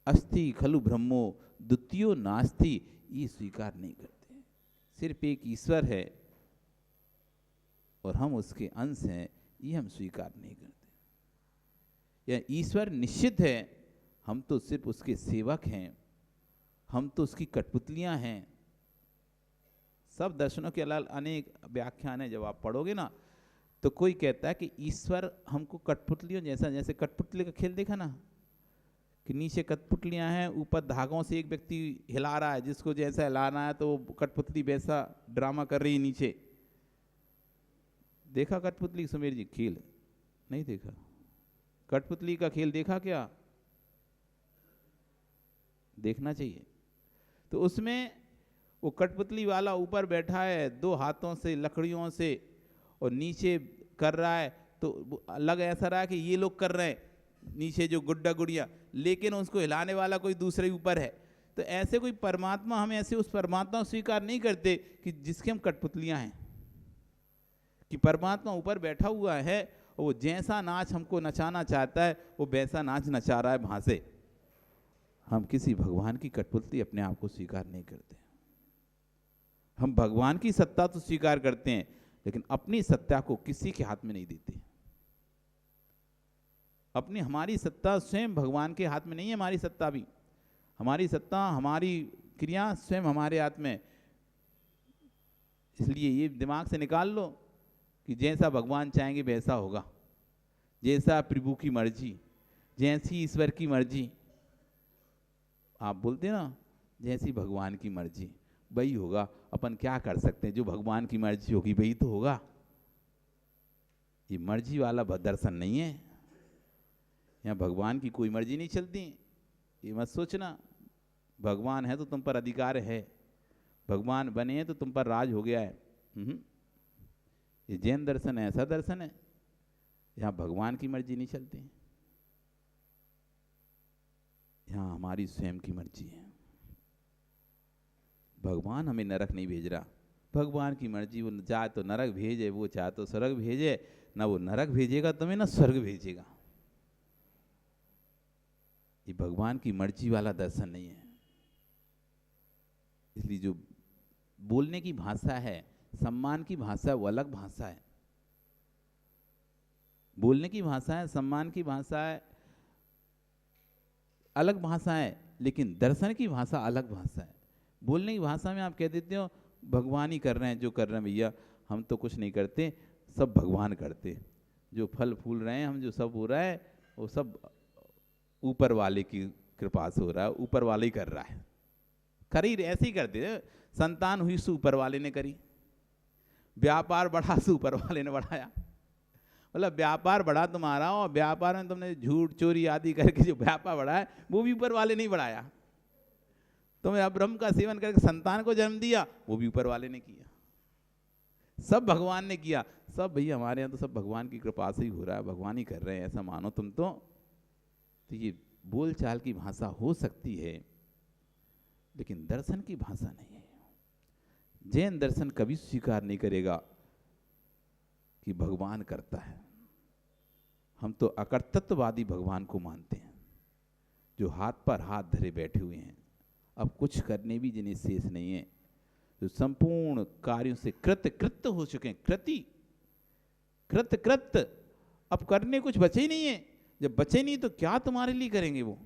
अस्ति खलु ब्रह्मो द्वितीयो नास्ति ये स्वीकार नहीं करते। सिर्फ एक ईश्वर है और हम उसके अंश हैं, ये हम स्वीकार नहीं करते। या ईश्वर निश्चित है, हम तो सिर्फ उसके सेवक हैं, हम तो उसकी कठपुतलियां हैं। सब दर्शनों के अलावा अनेक व्याख्यान है, जब आप पढ़ोगे ना तो कोई कहता है कि ईश्वर हमको कठपुतलियों जैसे कठपुतली का खेल देखा ना, कि नीचे कठपुतलियां हैं, ऊपर धागों से एक व्यक्ति हिला रहा है, जिसको जैसा हिलाना है तो वो कठपुतली वैसा ड्रामा कर रही है नीचे। देखा कठपुतली सुमेर जी खेल? नहीं देखा। कठपुतली का खेल देखा क्या? देखना चाहिए। तो उसमें वो कठपुतली वाला ऊपर बैठा है, दो हाथों से लकड़ियों से, और नीचे कर रहा है, तो लग ऐसा रहा है कि ये लोग कर रहे हैं नीचे जो गुड्डा गुड़िया, लेकिन उसको हिलाने वाला कोई दूसरे ऊपर है। तो ऐसे कोई परमात्मा, हम ऐसे उस परमात्मा को स्वीकार नहीं करते कि जिसके हम कठपुतलियां हैं, कि परमात्मा ऊपर बैठा हुआ है और वो जैसा नाच हमको नचाना चाहता है वो वैसा नाच नचा रहा है वहां से। हम किसी भगवान की कठपुतली अपने आप को स्वीकार नहीं करते। हम भगवान की सत्ता तो स्वीकार करते हैं, लेकिन अपनी सत्ता को किसी के हाथ में नहीं देते। हमारी सत्ता स्वयं भगवान के हाथ में नहीं है। हमारी सत्ता भी, हमारी सत्ता, हमारी क्रिया स्वयं हमारे हाथ में। इसलिए ये दिमाग से निकाल लो कि जैसा भगवान चाहेंगे वैसा होगा, जैसा प्रभु की मर्जी, जैसी ईश्वर की मर्जी। आप बोलते ना जैसी भगवान की मर्जी वही होगा। अपन क्या कर सकते हैं, जो भगवान की मर्जी होगी वही तो होगा। ये मर्जी वाला दर्शन नहीं है। यहाँ भगवान की कोई मर्जी नहीं चलती। ये मत सोचना भगवान है तो तुम पर अधिकार है, भगवान बने हैं तो तुम पर राज हो गया है। ये जैन दर्शन है, ऐसा दर्शन है यहाँ भगवान की मर्जी नहीं चलती। यहाँ हमारी स्वयं की मर्जी है। भगवान हमें नरक नहीं भेज रहा, भगवान की मर्जी। वो चाहे तो नरक भेजे, वो चाहे तो स्वर्ग भेजे। ना वो नरक भेजेगा तुम्हें, ना स्वर्ग भेजेगा। ये भगवान की मर्जी वाला दर्शन नहीं है। इसलिए जो बोलने की भाषा है, सम्मान की भाषा है, वो अलग भाषा है। बोलने की भाषा है, सम्मान की भाषा है, अलग भाषा है, लेकिन दर्शन की भाषा अलग भाषा है। बोलने की भाषा में आप कह देते हो भगवान ही कर रहे हैं, जो कर रहे हैं भैया, हम तो कुछ नहीं करते, सब भगवान करते। जो फल फूल रहे हैं, हम जो सब हो रहा है वो सब ऊपर वाले की कृपा से हो रहा है, ऊपर वाले ही कर रहा है। करी ऐसे ही करते। संतान हुई सो ऊपर वाले ने करी, व्यापार बढ़ा सो ऊपर वाले ने बढ़ाया। मतलब व्यापार बढ़ा तुम्हारा, और व्यापार में तुमने झूठ चोरी आदि करके जो व्यापार बढ़ा है वो भी ऊपर वाले नहीं बढ़ाया। तुमने ब्रह्म का सेवन करके संतान को जन्म दिया, वो भी ऊपर वाले ने किया। सब भगवान ने किया। सब भैया हमारे यहाँ तो सब भगवान की कृपा से ही हो रहा है, भगवान ही कर रहे हैं, ऐसा मानो तुम तो ये बोल चाल की भाषा हो सकती है, लेकिन दर्शन की भाषा नहीं है। जैन दर्शन कभी स्वीकार नहीं करेगा कि भगवान करता है। हम तो अकर्तृत्ववादी भगवान को मानते हैं, जो हाथ पर हाथ धरे बैठे हुए हैं, अब कुछ करने भी जिन्हें शेष नहीं है, जो संपूर्ण कार्यों से कृत हो चुके हैं। कृत अब करने कुछ बचे ही नहीं है। जब बचे नहीं तो क्या तुम्हारे लिए करेंगे वो।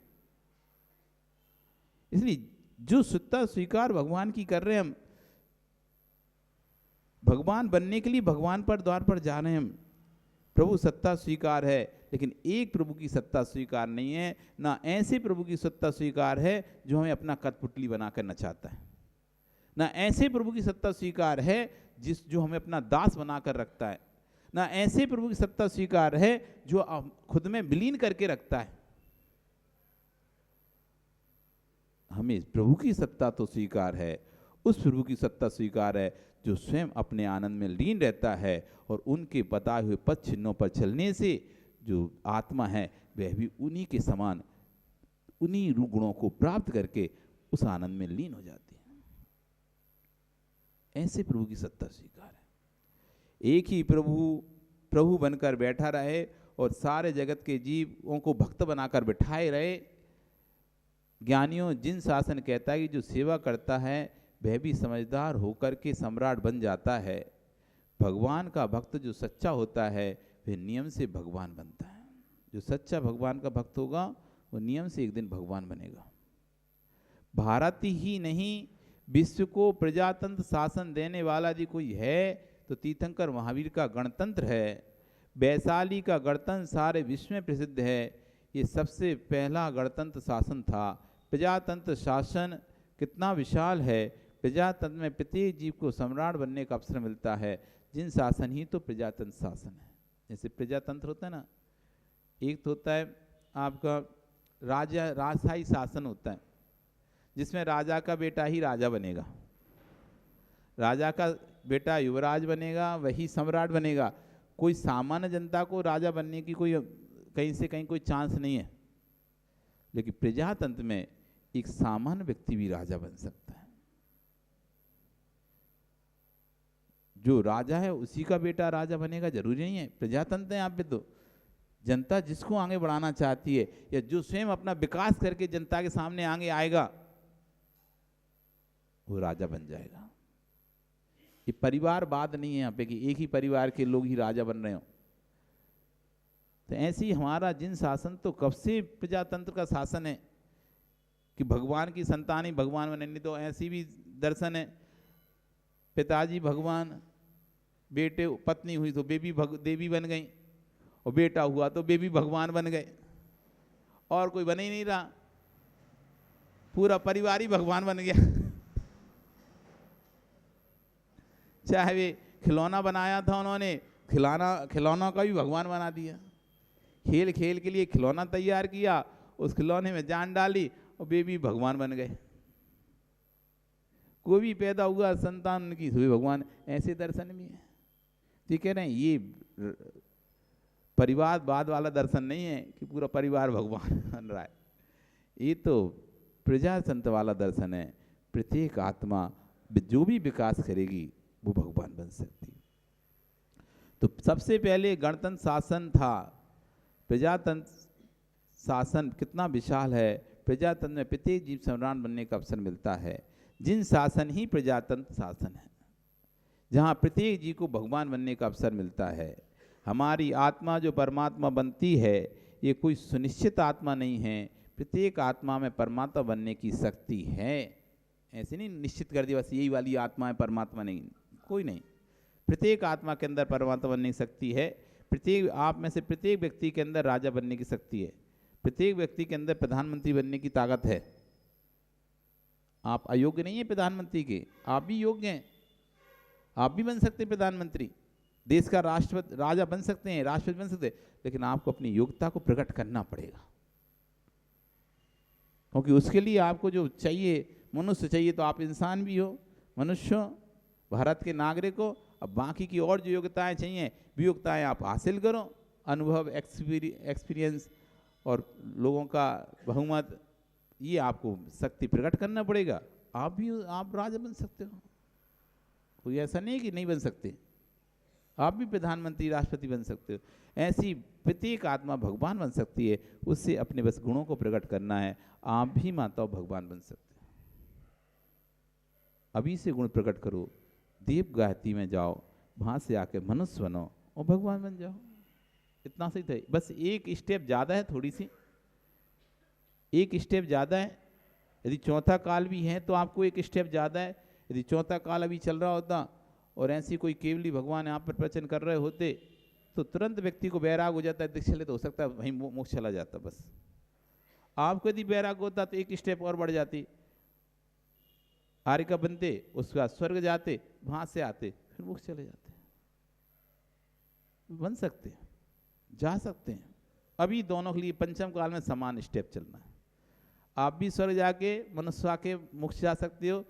इसलिए जो सत्ता स्वीकार भगवान की कर रहे हैं, हम भगवान बनने के लिए भगवान पर द्वार पर जा रहे हैं। हम प्रभु सत्ता स्वीकार है, लेकिन एक प्रभु की सत्ता स्वीकार नहीं है। ना ऐसे प्रभु की सत्ता स्वीकार है जो हमें अपना कठपुतली बनाकर नचाता है। ना ऐसे प्रभु की सत्ता स्वीकार है जो हमें अपना दास बनाकर रखता है। ना ऐसे प्रभु की सत्ता स्वीकार है जो खुद में विलीन करके रखता है। हमें प्रभु की सत्ता तो स्वीकार है, उस प्रभु की सत्ता स्वीकार है जो स्वयं अपने आनंद में लीन रहता है, और उनके बताए हुए पद चिन्हों पर चलने से जो आत्मा है वह भी उन्हीं के समान उन्हीं गुणों को प्राप्त करके उस आनंद में लीन हो जाती है। ऐसे प्रभु की सत्ता स्वीकार है। एक ही प्रभु बनकर बैठा रहे और सारे जगत के जीवों को भक्त बनाकर बिठाए रहे। ज्ञानियों जिन शासन कहता है कि जो सेवा करता है वह भी समझदार होकर के सम्राट बन जाता है। भगवान का भक्त जो सच्चा होता है वह नियम से भगवान बनता है। जो सच्चा भगवान का भक्त होगा वो नियम से एक दिन भगवान बनेगा। भारत ही नहीं विश्व को प्रजातंत्र शासन देने वाला यदि कोई है तो तीर्थंकर महावीर का गणतंत्र है। वैशाली का गणतंत्र सारे विश्व में प्रसिद्ध है। ये सबसे पहला गणतंत्र शासन था। प्रजातंत्र शासन कितना विशाल है। प्रजातंत्र में प्रत्येक जीव को सम्राट बनने का अवसर मिलता है। जिन शासन ही तो प्रजातंत्र शासन है। जैसे प्रजातंत्र होता है ना, एक तो होता है आपका राजशाही शासन होता है, जिसमें राजा का बेटा ही राजा बनेगा, राजा का बेटा युवराज बनेगा, वही सम्राट बनेगा। कोई सामान्य जनता को राजा बनने की कोई कहीं से कहीं कोई चांस नहीं है। लेकिन प्रजातंत्र में एक सामान्य व्यक्ति भी राजा बन सकता है। जो राजा है उसी का बेटा राजा बनेगा जरूरी नहीं है। प्रजातंत्र है यहाँ पे तो जनता जिसको आगे बढ़ाना चाहती है या जो स्वयं अपना विकास करके जनता के सामने आगे आएगा वो राजा बन जाएगा। ये परिवारवाद नहीं है यहाँ पे कि एक ही परिवार के लोग ही राजा बन रहे हो। तो ऐसे ही हमारा जिन शासन तो कब से प्रजातंत्र का शासन है कि भगवान की संतान ही भगवान बने। नहीं तो ऐसी भी दर्शन है, पिताजी भगवान, बेटे पत्नी हुई तो देवी बन गई, और बेटा हुआ तो बेबी भगवान बन गए, और कोई बन ही नहीं रहा, पूरा परिवार ही भगवान बन गया। चाहे वे खिलौना बनाया था उन्होंने, खिलौना का भी भगवान बना दिया। खेल खेल के लिए खिलौना तैयार किया, उस खिलौने में जान डाली और बेबी भगवान बन गए। कोई भी पैदा हुआ संतान उनकी हुई भगवान, ऐसे दर्शन भी है। तो कह रहे हैं ये परिवारवाद वाला दर्शन नहीं है कि पूरा परिवार भगवान बन रहा है। ये तो प्रजातंत्र वाला दर्शन है। प्रत्येक आत्मा जो भी विकास करेगी वो भगवान बन सकती है। तो सबसे पहले गणतंत्र शासन था, प्रजातंत्र शासन कितना विशाल है। प्रजातंत्र में प्रत्येक जीव सम्राट बनने का अवसर मिलता है। जिन शासन ही प्रजातंत्र शासन है, जहाँ प्रत्येक जीव को भगवान बनने का अवसर मिलता है। हमारी आत्मा जो परमात्मा बनती है, ये कोई सुनिश्चित आत्मा नहीं है। प्रत्येक आत्मा में परमात्मा बनने की शक्ति है। ऐसे नहीं निश्चित कर दिया बस यही वाली आत्मा है, परमात्मा नहीं, कोई नहीं। प्रत्येक आत्मा के अंदर परमात्मा बनने की शक्ति है। प्रत्येक आप में से प्रत्येक व्यक्ति के अंदर राजा बनने की शक्ति है। प्रत्येक व्यक्ति के अंदर प्रधानमंत्री बनने की ताकत है। आप अयोग्य नहीं है प्रधानमंत्री के, आप भी योग्य हैं। आप भी बन सकते हैं प्रधानमंत्री, देश का राष्ट्रपति, राजा बन सकते हैं, राष्ट्रपति बन सकते हैं, लेकिन आपको अपनी योग्यता को प्रकट करना पड़ेगा। क्योंकि उसके लिए आपको जो चाहिए, मनुष्य चाहिए, तो आप इंसान भी हो, मनुष्य हो, भारत के नागरिक हो। अब बाकी की और जो योग्यताएं चाहिए, भी योग्यताएं आप हासिल करो। अनुभव, एक्सपीरियंस और लोगों का बहुमत, ये आपको शक्ति प्रकट करना पड़ेगा। आप राजा बन सकते हो। कोई ऐसा नहीं कि नहीं बन सकते, आप भी प्रधानमंत्री, राष्ट्रपति बन सकते हो। ऐसी प्रत्येक आत्मा भगवान बन सकती है। उससे अपने बस गुणों को प्रकट करना है। आप भी माताओं भगवान बन सकते हो। अभी से गुण प्रकट करो, दीप गायत्री में जाओ, वहां से आके मनुष्य बनो और भगवान बन जाओ। इतना सही था, बस एक स्टेप ज्यादा है, थोड़ी सी एक स्टेप ज्यादा है। यदि चौथा काल भी है तो आपको एक स्टेप ज्यादा है। यदि चौथा काल अभी चल रहा होता और ऐसी कोई केवली भगवान यहाँ पर प्रवचन कर रहे होते तो तुरंत व्यक्ति को बैराग हो जाता है, दीक्षा तो हो सकता है वहीं मोक्ष चला जाता। बस आपको यदि बैराग होता तो एक स्टेप और बढ़ जाती, आर्य का बनते, उसके बाद स्वर्ग जाते, वहां से आते, फिर मोक्ष चले जाते। बन सकते हैं, जा सकते हैं। अभी दोनों के लिए पंचम काल में समान स्टेप चलना है। आप भी स्वर्ग जाके मनुष्य आके मोक्ष जा सकते हो,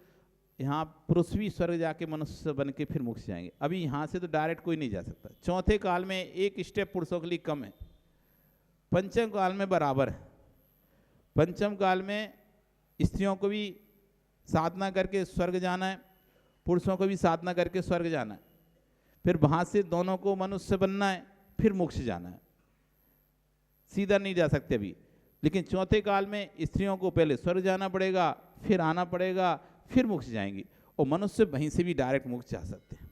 यहाँ पुरुष भी स्वर्ग जाके मनुष्य बन के फिर मोक्ष जाएंगे। अभी यहाँ से तो डायरेक्ट कोई नहीं जा सकता। चौथे काल में एक स्टेप पुरुषों के लिए कम है, पंचम काल में बराबर है। पंचम काल में स्त्रियों को भी साधना करके स्वर्ग जाना है, पुरुषों को भी साधना करके स्वर्ग जाना है, फिर वहां से दोनों को मनुष्य बनना है, फिर मोक्ष जाना है। सीधा नहीं जा सकते अभी। लेकिन चौथे काल में स्त्रियों को पहले स्वर्ग जाना पड़ेगा, फिर आना पड़ेगा, फिर मोक्ष जाएंगी। और मनुष्य वहीं से भी डायरेक्ट मोक्ष जा सकते हैं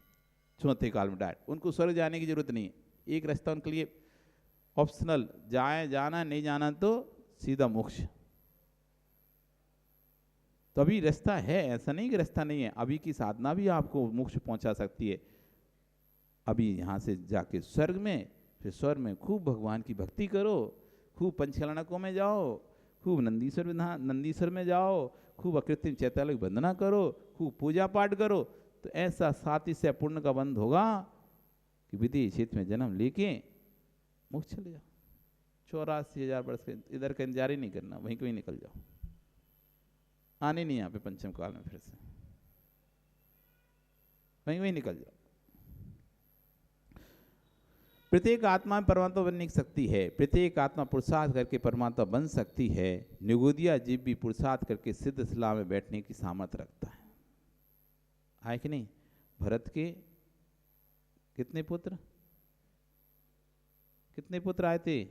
चौथे काल में डायरेक्ट। उनको स्वर्ग जाने की जरूरत नहीं है, एक रास्ता उनके लिए ऑप्शनल, जाना नहीं जाना तो सीधा मोक्ष। तो अभी रास्ता है, ऐसा नहीं कि रास्ता नहीं है। अभी की साधना भी आपको मोक्ष पहुंचा सकती है। अभी यहाँ से जाके स्वर्ग में, फिर स्वर्ग में खूब भगवान की भक्ति करो, खूब पंचकलनकों में जाओ, खूब नंदीश्वर में जाओ, खूब अकृत्रिम चैतन्य की वंदना करो, खूब पूजा पाठ करो। तो ऐसा 7 से पुण्य का बंध होगा कि विदेश क्षेत्र में जन्म लेके मोक्ष चले जाओ। 84,000 वर्ष के इधर का इंतजार ही नहीं करना, वहीं कहीं निकल जाओ। आने नहीं यहाँ पे पंचम काल में, फिर से वहीं निकल जाओ। प्रत्येक आत्मा में परमात्मा बनने की शक्ति है। प्रत्येक आत्मा पुरुषार्थ करके परमात्मा बन सकती है। निगोदिया जीव भी पुरुषार्थ करके सिद्ध शिला में बैठने की सामर्थ्य रखता है। आए कि नहीं? भरत के कितने पुत्र आए थे?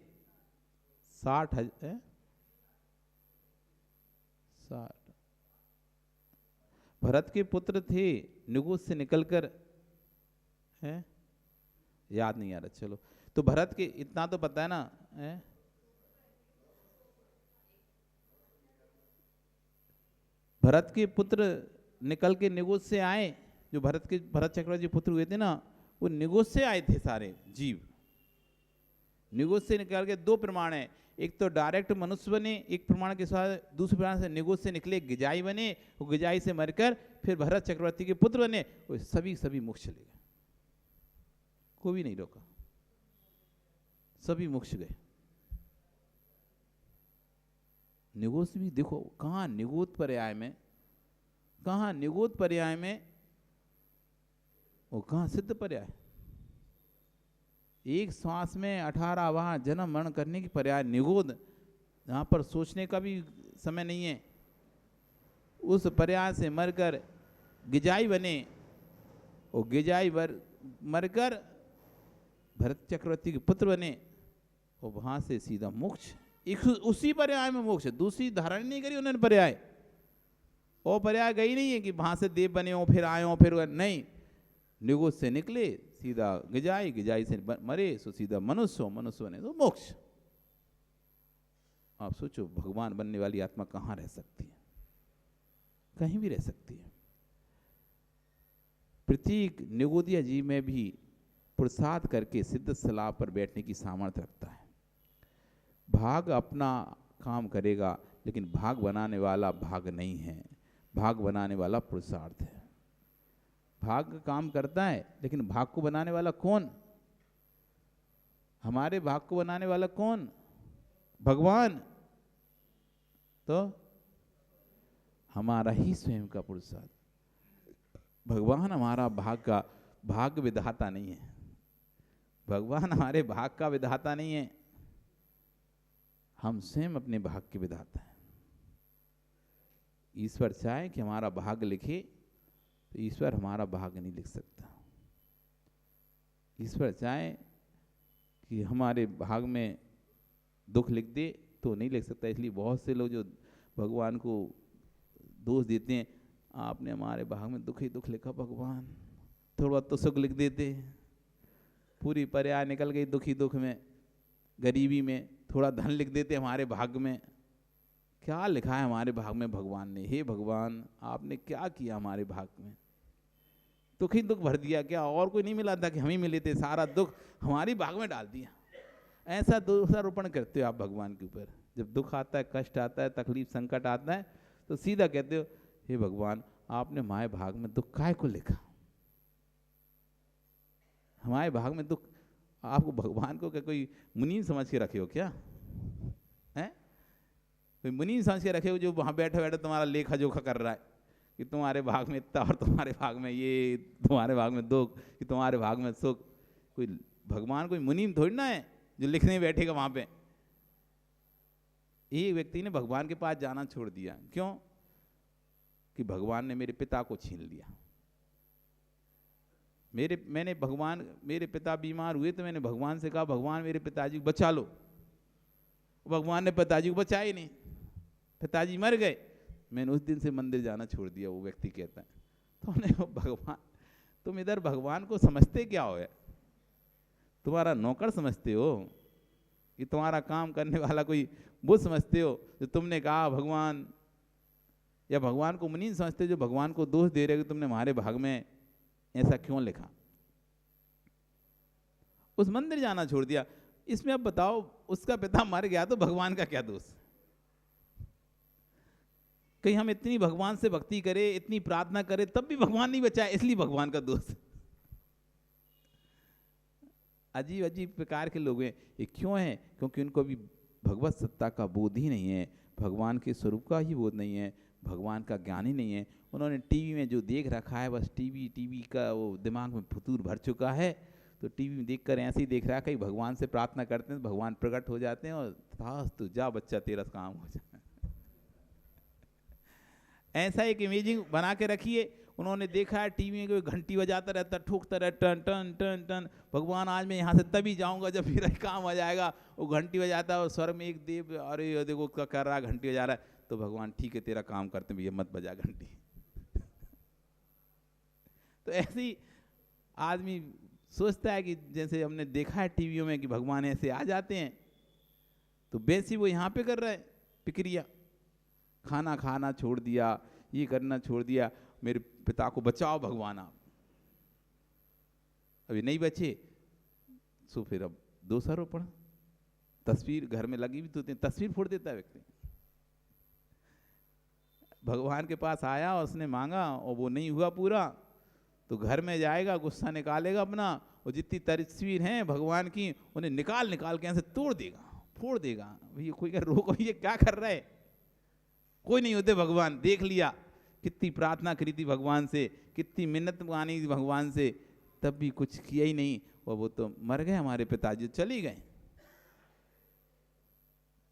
60,000। भरत के पुत्र थे, निगुस से निकलकर, है याद नहीं आ रहा, चलो। तो भरत के इतना तो पता है ना, है? भरत के पुत्र निकल के निगुस से आए, जो भरत चक्रवर्ती पुत्र हुए थे ना, वो निगुस से आए थे सारे जीव। निगुस से निकल के दो प्रमाण है, एक तो डायरेक्ट मनुष्य बने एक प्रमाण के साथ, दूसरे प्रमाण से निगुस से निकले गिजाई बने, वो गिजाई से मरकर फिर भरत चक्रवर्ती के पुत्र बने। वो सभी मोक्ष चले गए, कोई भी नहीं रोका, सभी मोक्ष गए। निगुस भी देखो कहाँ निगुत पर्याय में, कहाँ निगुत पर्याय में, वो कहाँ सिद्ध पर्याय। एक श्वास में 18 बार जन्म मरण करने की पर्याय निगोद, जहाँ पर सोचने का भी समय नहीं है, उस पर्याय से मरकर गिजाई बने, और गिजाई मरकर भरत चक्रवर्ती के पुत्र बने, और वहाँ से सीधा मोक्ष, उसी पर्याय में मोक्ष, दूसरी धारण नहीं करी उन्होंने पर्याय। और पर्याय गई नहीं है कि वहाँ से देव बने हो फिर आए हो फिर नहीं, निगुस से निकले सीधा गिजाई, गिजाई से मरे सो सीधा मनुष्य, मनुष्य बने तो मोक्ष। आप सोचो भगवान बनने वाली आत्मा कहाँ रह सकती है, कहीं भी रह सकती है। प्रत्येक निगोदिया जीव में भी पुरुषार्थ करके सिद्ध सलाह पर बैठने की सामर्थ्य रखता है। भाग अपना काम करेगा, लेकिन भाग बनाने वाला भाग नहीं है, भाग बनाने वाला पुरुषार्थ है। भाग काम करता है, लेकिन भाग को बनाने वाला कौन? हमारे भाग को बनाने वाला कौन? भगवान। तो हमारा ही स्वयं का पुरुषार्थ। भगवान हमारा भाग विधाता नहीं है, भगवान हमारे भाग का विधाता नहीं है, हम स्वयं अपने भाग के विधाता हैं। ईश्वर चाहे कि हमारा भाग लिखे, तो ईश्वर हमारा भाग नहीं लिख सकता। ईश्वर चाहे कि हमारे भाग में दुख लिख दे तो नहीं लिख सकता। इसलिए बहुत से लोग जो भगवान को दोष देते हैं, आपने हमारे भाग में दुख ही दुख लिखा भगवान, थोड़ा तो सुख लिख देते, पूरी पर्याय निकल गई दुखी दुख में, गरीबी में, थोड़ा धन लिख देते हमारे भाग में। क्या लिखा है हमारे भाग में भगवान ने? हे भगवान आपने क्या किया हमारे भाग में? दुख ही दुख भर दिया क्या? और कोई नहीं मिला था कि हम ही मिले थे? सारा दुख हमारी भाग में डाल दिया। ऐसा दोषारोपण करते हो आप भगवान के ऊपर। जब दुख आता है, कष्ट आता है, तकलीफ संकट आता है, तो सीधा कहते हो हे भगवान आपने हमारे भाग में दुख काहे को लिखा? हमारे भाग में दुख, आपको भगवान को क्या कोई मुनीम समझ के रखे हो क्या? हैं? कोई मुनीम समझ के रखे हो जो वहाँ बैठे बैठे तुम्हारा लेखा जोखा कर रहा है कि तुम्हारे भाग में इतना और तुम्हारे भाग में ये, तुम्हारे भाग में दुख कि तुम्हारे भाग में सुख। कोई भगवान कोई मुनीम थोड़ी ना है जो लिखने बैठेगा वहाँ पे। एक व्यक्ति ने भगवान के पास जाना छोड़ दिया, क्यों? कि भगवान ने मेरे पिता को छीन लिया। मेरे पिता बीमार हुए तो मैंने भगवान से कहा भगवान मेरे पिताजी को बचा लो। भगवान ने पिताजी को बचाया ही नहीं, पिताजी मर गए। मैंने उस दिन से मंदिर जाना छोड़ दिया, वो व्यक्ति कहता है। तो हमने भगवान, तुम इधर भगवान को समझते क्या हो? तुम्हारा नौकर समझते हो कि तुम्हारा काम करने वाला कोई वो समझते हो जो तुमने कहा भगवान, या भगवान को मुनीम समझते हो जो भगवान को दोष दे रहे हो कि तुमने हमारे भाग में ऐसा क्यों लिखा? उस मंदिर जाना छोड़ दिया। इसमें अब बताओ उसका पिता मर गया तो भगवान का क्या दोष? कहीं हम इतनी भगवान से भक्ति करें, इतनी प्रार्थना करें, तब भी भगवान नहीं बचाए, इसलिए भगवान का दोष। अजीब अजीब प्रकार के लोग हैं। ये क्यों है? क्योंकि उनको भी भगवत सत्ता का बोध ही नहीं है, भगवान के स्वरूप का ही बोध नहीं है, भगवान का ज्ञान ही नहीं है। उन्होंने टीवी में जो देख रखा है, बस टीवी का वो दिमाग में फतूर भर चुका है। तो टीवी में देखकर ऐसे ही देख रहा है, कहीं भगवान से प्रार्थना करते हैं तो भगवान प्रकट हो जाते हैं और थास तू जा बच्चा तेरा काम हो जाए। ऐसा एक इमेजिंग बना के रखिए। उन्होंने देखा है टीवी में कोई घंटी बजाता रहता, ठोकता रहता, टन टन टन टन, भगवान आज मैं यहाँ से तभी जाऊँगा जब मेरा काम हो जाएगा। वो घंटी बजाता है और स्वर्ग में एक देव, अरे देखो क्या कर रहा है, घंटी बजा रहा है। तो भगवान ठीक है तेरा काम करते हैं भैया, मत बजा घंटी। तो ऐसे ही आदमी सोचता है कि जैसे हमने देखा है टीवियों में कि भगवान ऐसे आ जाते हैं, तो वैसे वो यहाँ पे कर रहा है प्रक्रिया। खाना खाना छोड़ दिया, ये करना छोड़ दिया, मेरे पिता को बचाओ भगवान आप। अभी नहीं बचे सो फिर अब दोषारोपण। तस्वीर घर में लगी भी तो तस्वीर फोड़ देता है व्यक्ति। भगवान के पास आया और उसने मांगा और वो नहीं हुआ पूरा, तो घर में जाएगा, गुस्सा निकालेगा अपना, और जितनी तस्वीर हैं भगवान की उन्हें निकाल निकाल के ऐसे तोड़ देगा, फोड़ देगा। भैया कोई कह रोको, ये क्या कर रहा है? कोई नहीं होते भगवान। देख लिया कितनी प्रार्थना करी थी भगवान से, कितनी मिन्नत मानी थी भगवान से, तब भी कुछ किया ही नहीं, और वो तो मर गए, हमारे पिताजी चले गए।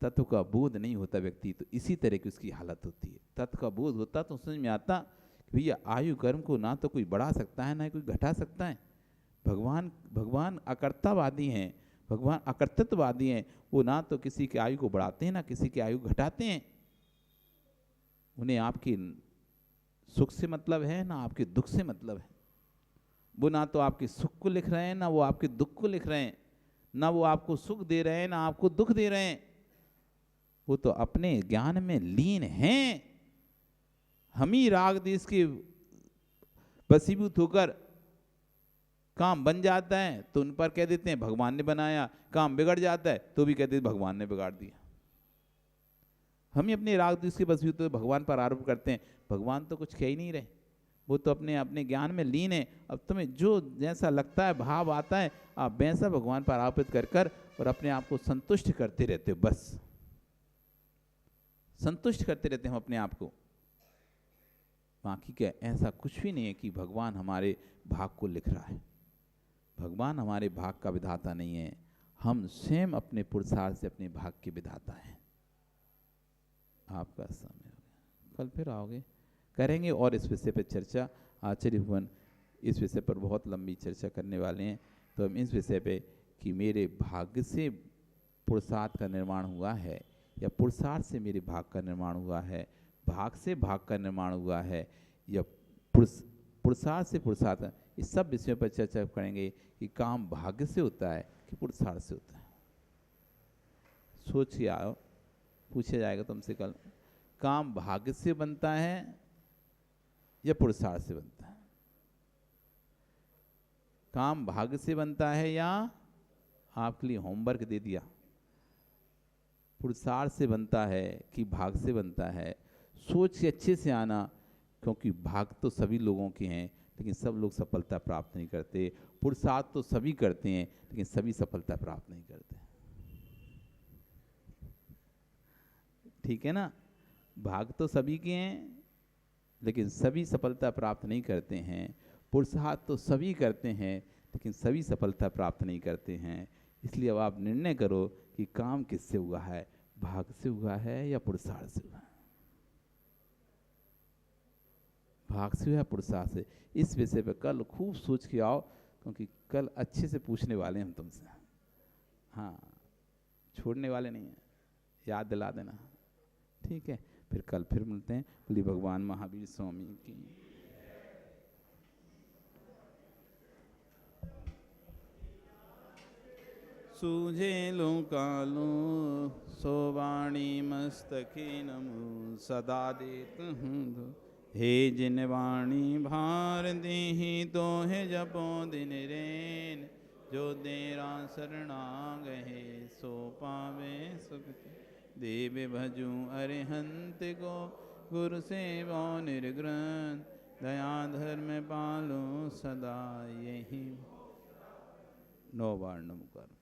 तत्व का बोध नहीं होता व्यक्ति, तो इसी तरह की उसकी हालत होती है। तत्व का बोध होता तो समझ में आता कि भैया आयु कर्म को ना तो कोई बढ़ा सकता है ना कोई घटा सकता है। भगवान अकर्तावादी हैं, भगवान अकर्तृत्ववादी हैं। वो ना तो किसी की आयु को बढ़ाते हैं ना किसी की आयु घटाते हैं। उन्हें आपकी सुख से मतलब है ना आपके दुख से मतलब है। वो ना तो आपके सुख को लिख रहे हैं ना वो आपके दुख को लिख रहे हैं, ना वो आपको सुख दे रहे हैं ना आपको दुख दे रहे हैं। वो तो अपने ज्ञान में लीन हैं। हम ही राग देश के वशीभूत होकर काम बन जाता है तो उन पर कह देते हैं भगवान ने बनाया, काम बिगड़ जाता है तो भी कहते हैं भगवान ने बिगाड़ दिया। हम ही अपने राग देश के वशीभूत होकर भगवान पर आरोप करते हैं। भगवान तो कुछ कह ही नहीं रहे, वो तो अपने अपने ज्ञान में लीन है। अब तुम्हें जो जैसा लगता है भाव आता है आप वैसा भगवान पर आरोपित कर कर और अपने आप को संतुष्ट करते रहते हो। बस संतुष्ट करते रहते हैं हम अपने आप को। बाकी क्या ऐसा कुछ भी नहीं है कि भगवान हमारे भाग को लिख रहा है। भगवान हमारे भाग का विधाता नहीं है, हम स्वयं अपने पुरुषार्थ से अपने भाग के विधाता हैं। आपका समय हो गया, कल फिर आओगे, करेंगे और इस विषय पर चर्चा। आचार्य भुवन इस विषय पर बहुत लंबी चर्चा करने वाले हैं। तो हम इस विषय पे कि मेरे भाग्य से पुरुषार्थ का निर्माण हुआ है या पुरुषार्थ से मेरे भाग का निर्माण हुआ है, भाग से भाग का निर्माण हुआ है या पुरुषार्थ से पुरुषार्थ, इस सब विषयों पर चर्चा करेंगे कि काम भाग्य से होता है कि पुरुषार्थ से होता है। सोच के आओ, पूछा जाएगा तुमसे कल, काम भाग्य से बनता है या पुरुषार्थ से बनता है? काम भाग्य से बनता है या आपके लिए होमवर्क दे दिया? पुरुषार्थ से बनता है कि भाग से बनता है? सोच के अच्छे से आना, क्योंकि भाग तो सभी लोगों के हैं लेकिन सब लोग सफलता प्राप्त नहीं करते। पुरुषार्थ तो सभी करते हैं लेकिन सभी सफलता प्राप्त नहीं करते। ठीक है ना? भाग तो सभी के हैं लेकिन सभी सफलता प्राप्त नहीं करते हैं। पुरुषार्थ तो सभी करते हैं लेकिन सभी सफलता प्राप्त नहीं करते हैं। इसलिए अब आप निर्णय करो कि काम किससे हुआ है, भाग से हुआ है या पुरुषार्थ से हुआ है? भाग से या पुरुषार्थ से? इस विषय पर कल खूब सोच के आओ, क्योंकि कल अच्छे से पूछने वाले हैं हम तुमसे। हाँ, छोड़ने वाले नहीं हैं, याद दिला देना। ठीक है, फिर कल फिर मिलते हैं। बोलिए भगवान महावीर स्वामी की। सूझे लो कालो सोवाणी मस्तके नमो सदा देत हूँ। हे जिन वाणी भार देहि तो है जपो दिन रेन, जो देरा शरणागहे सो पावे सुख। देव भजू अरिहंत को गुरु सेवा निर्ग्रंथ, दया धर्म पालो सदा यही। 9 बार नमस्कार।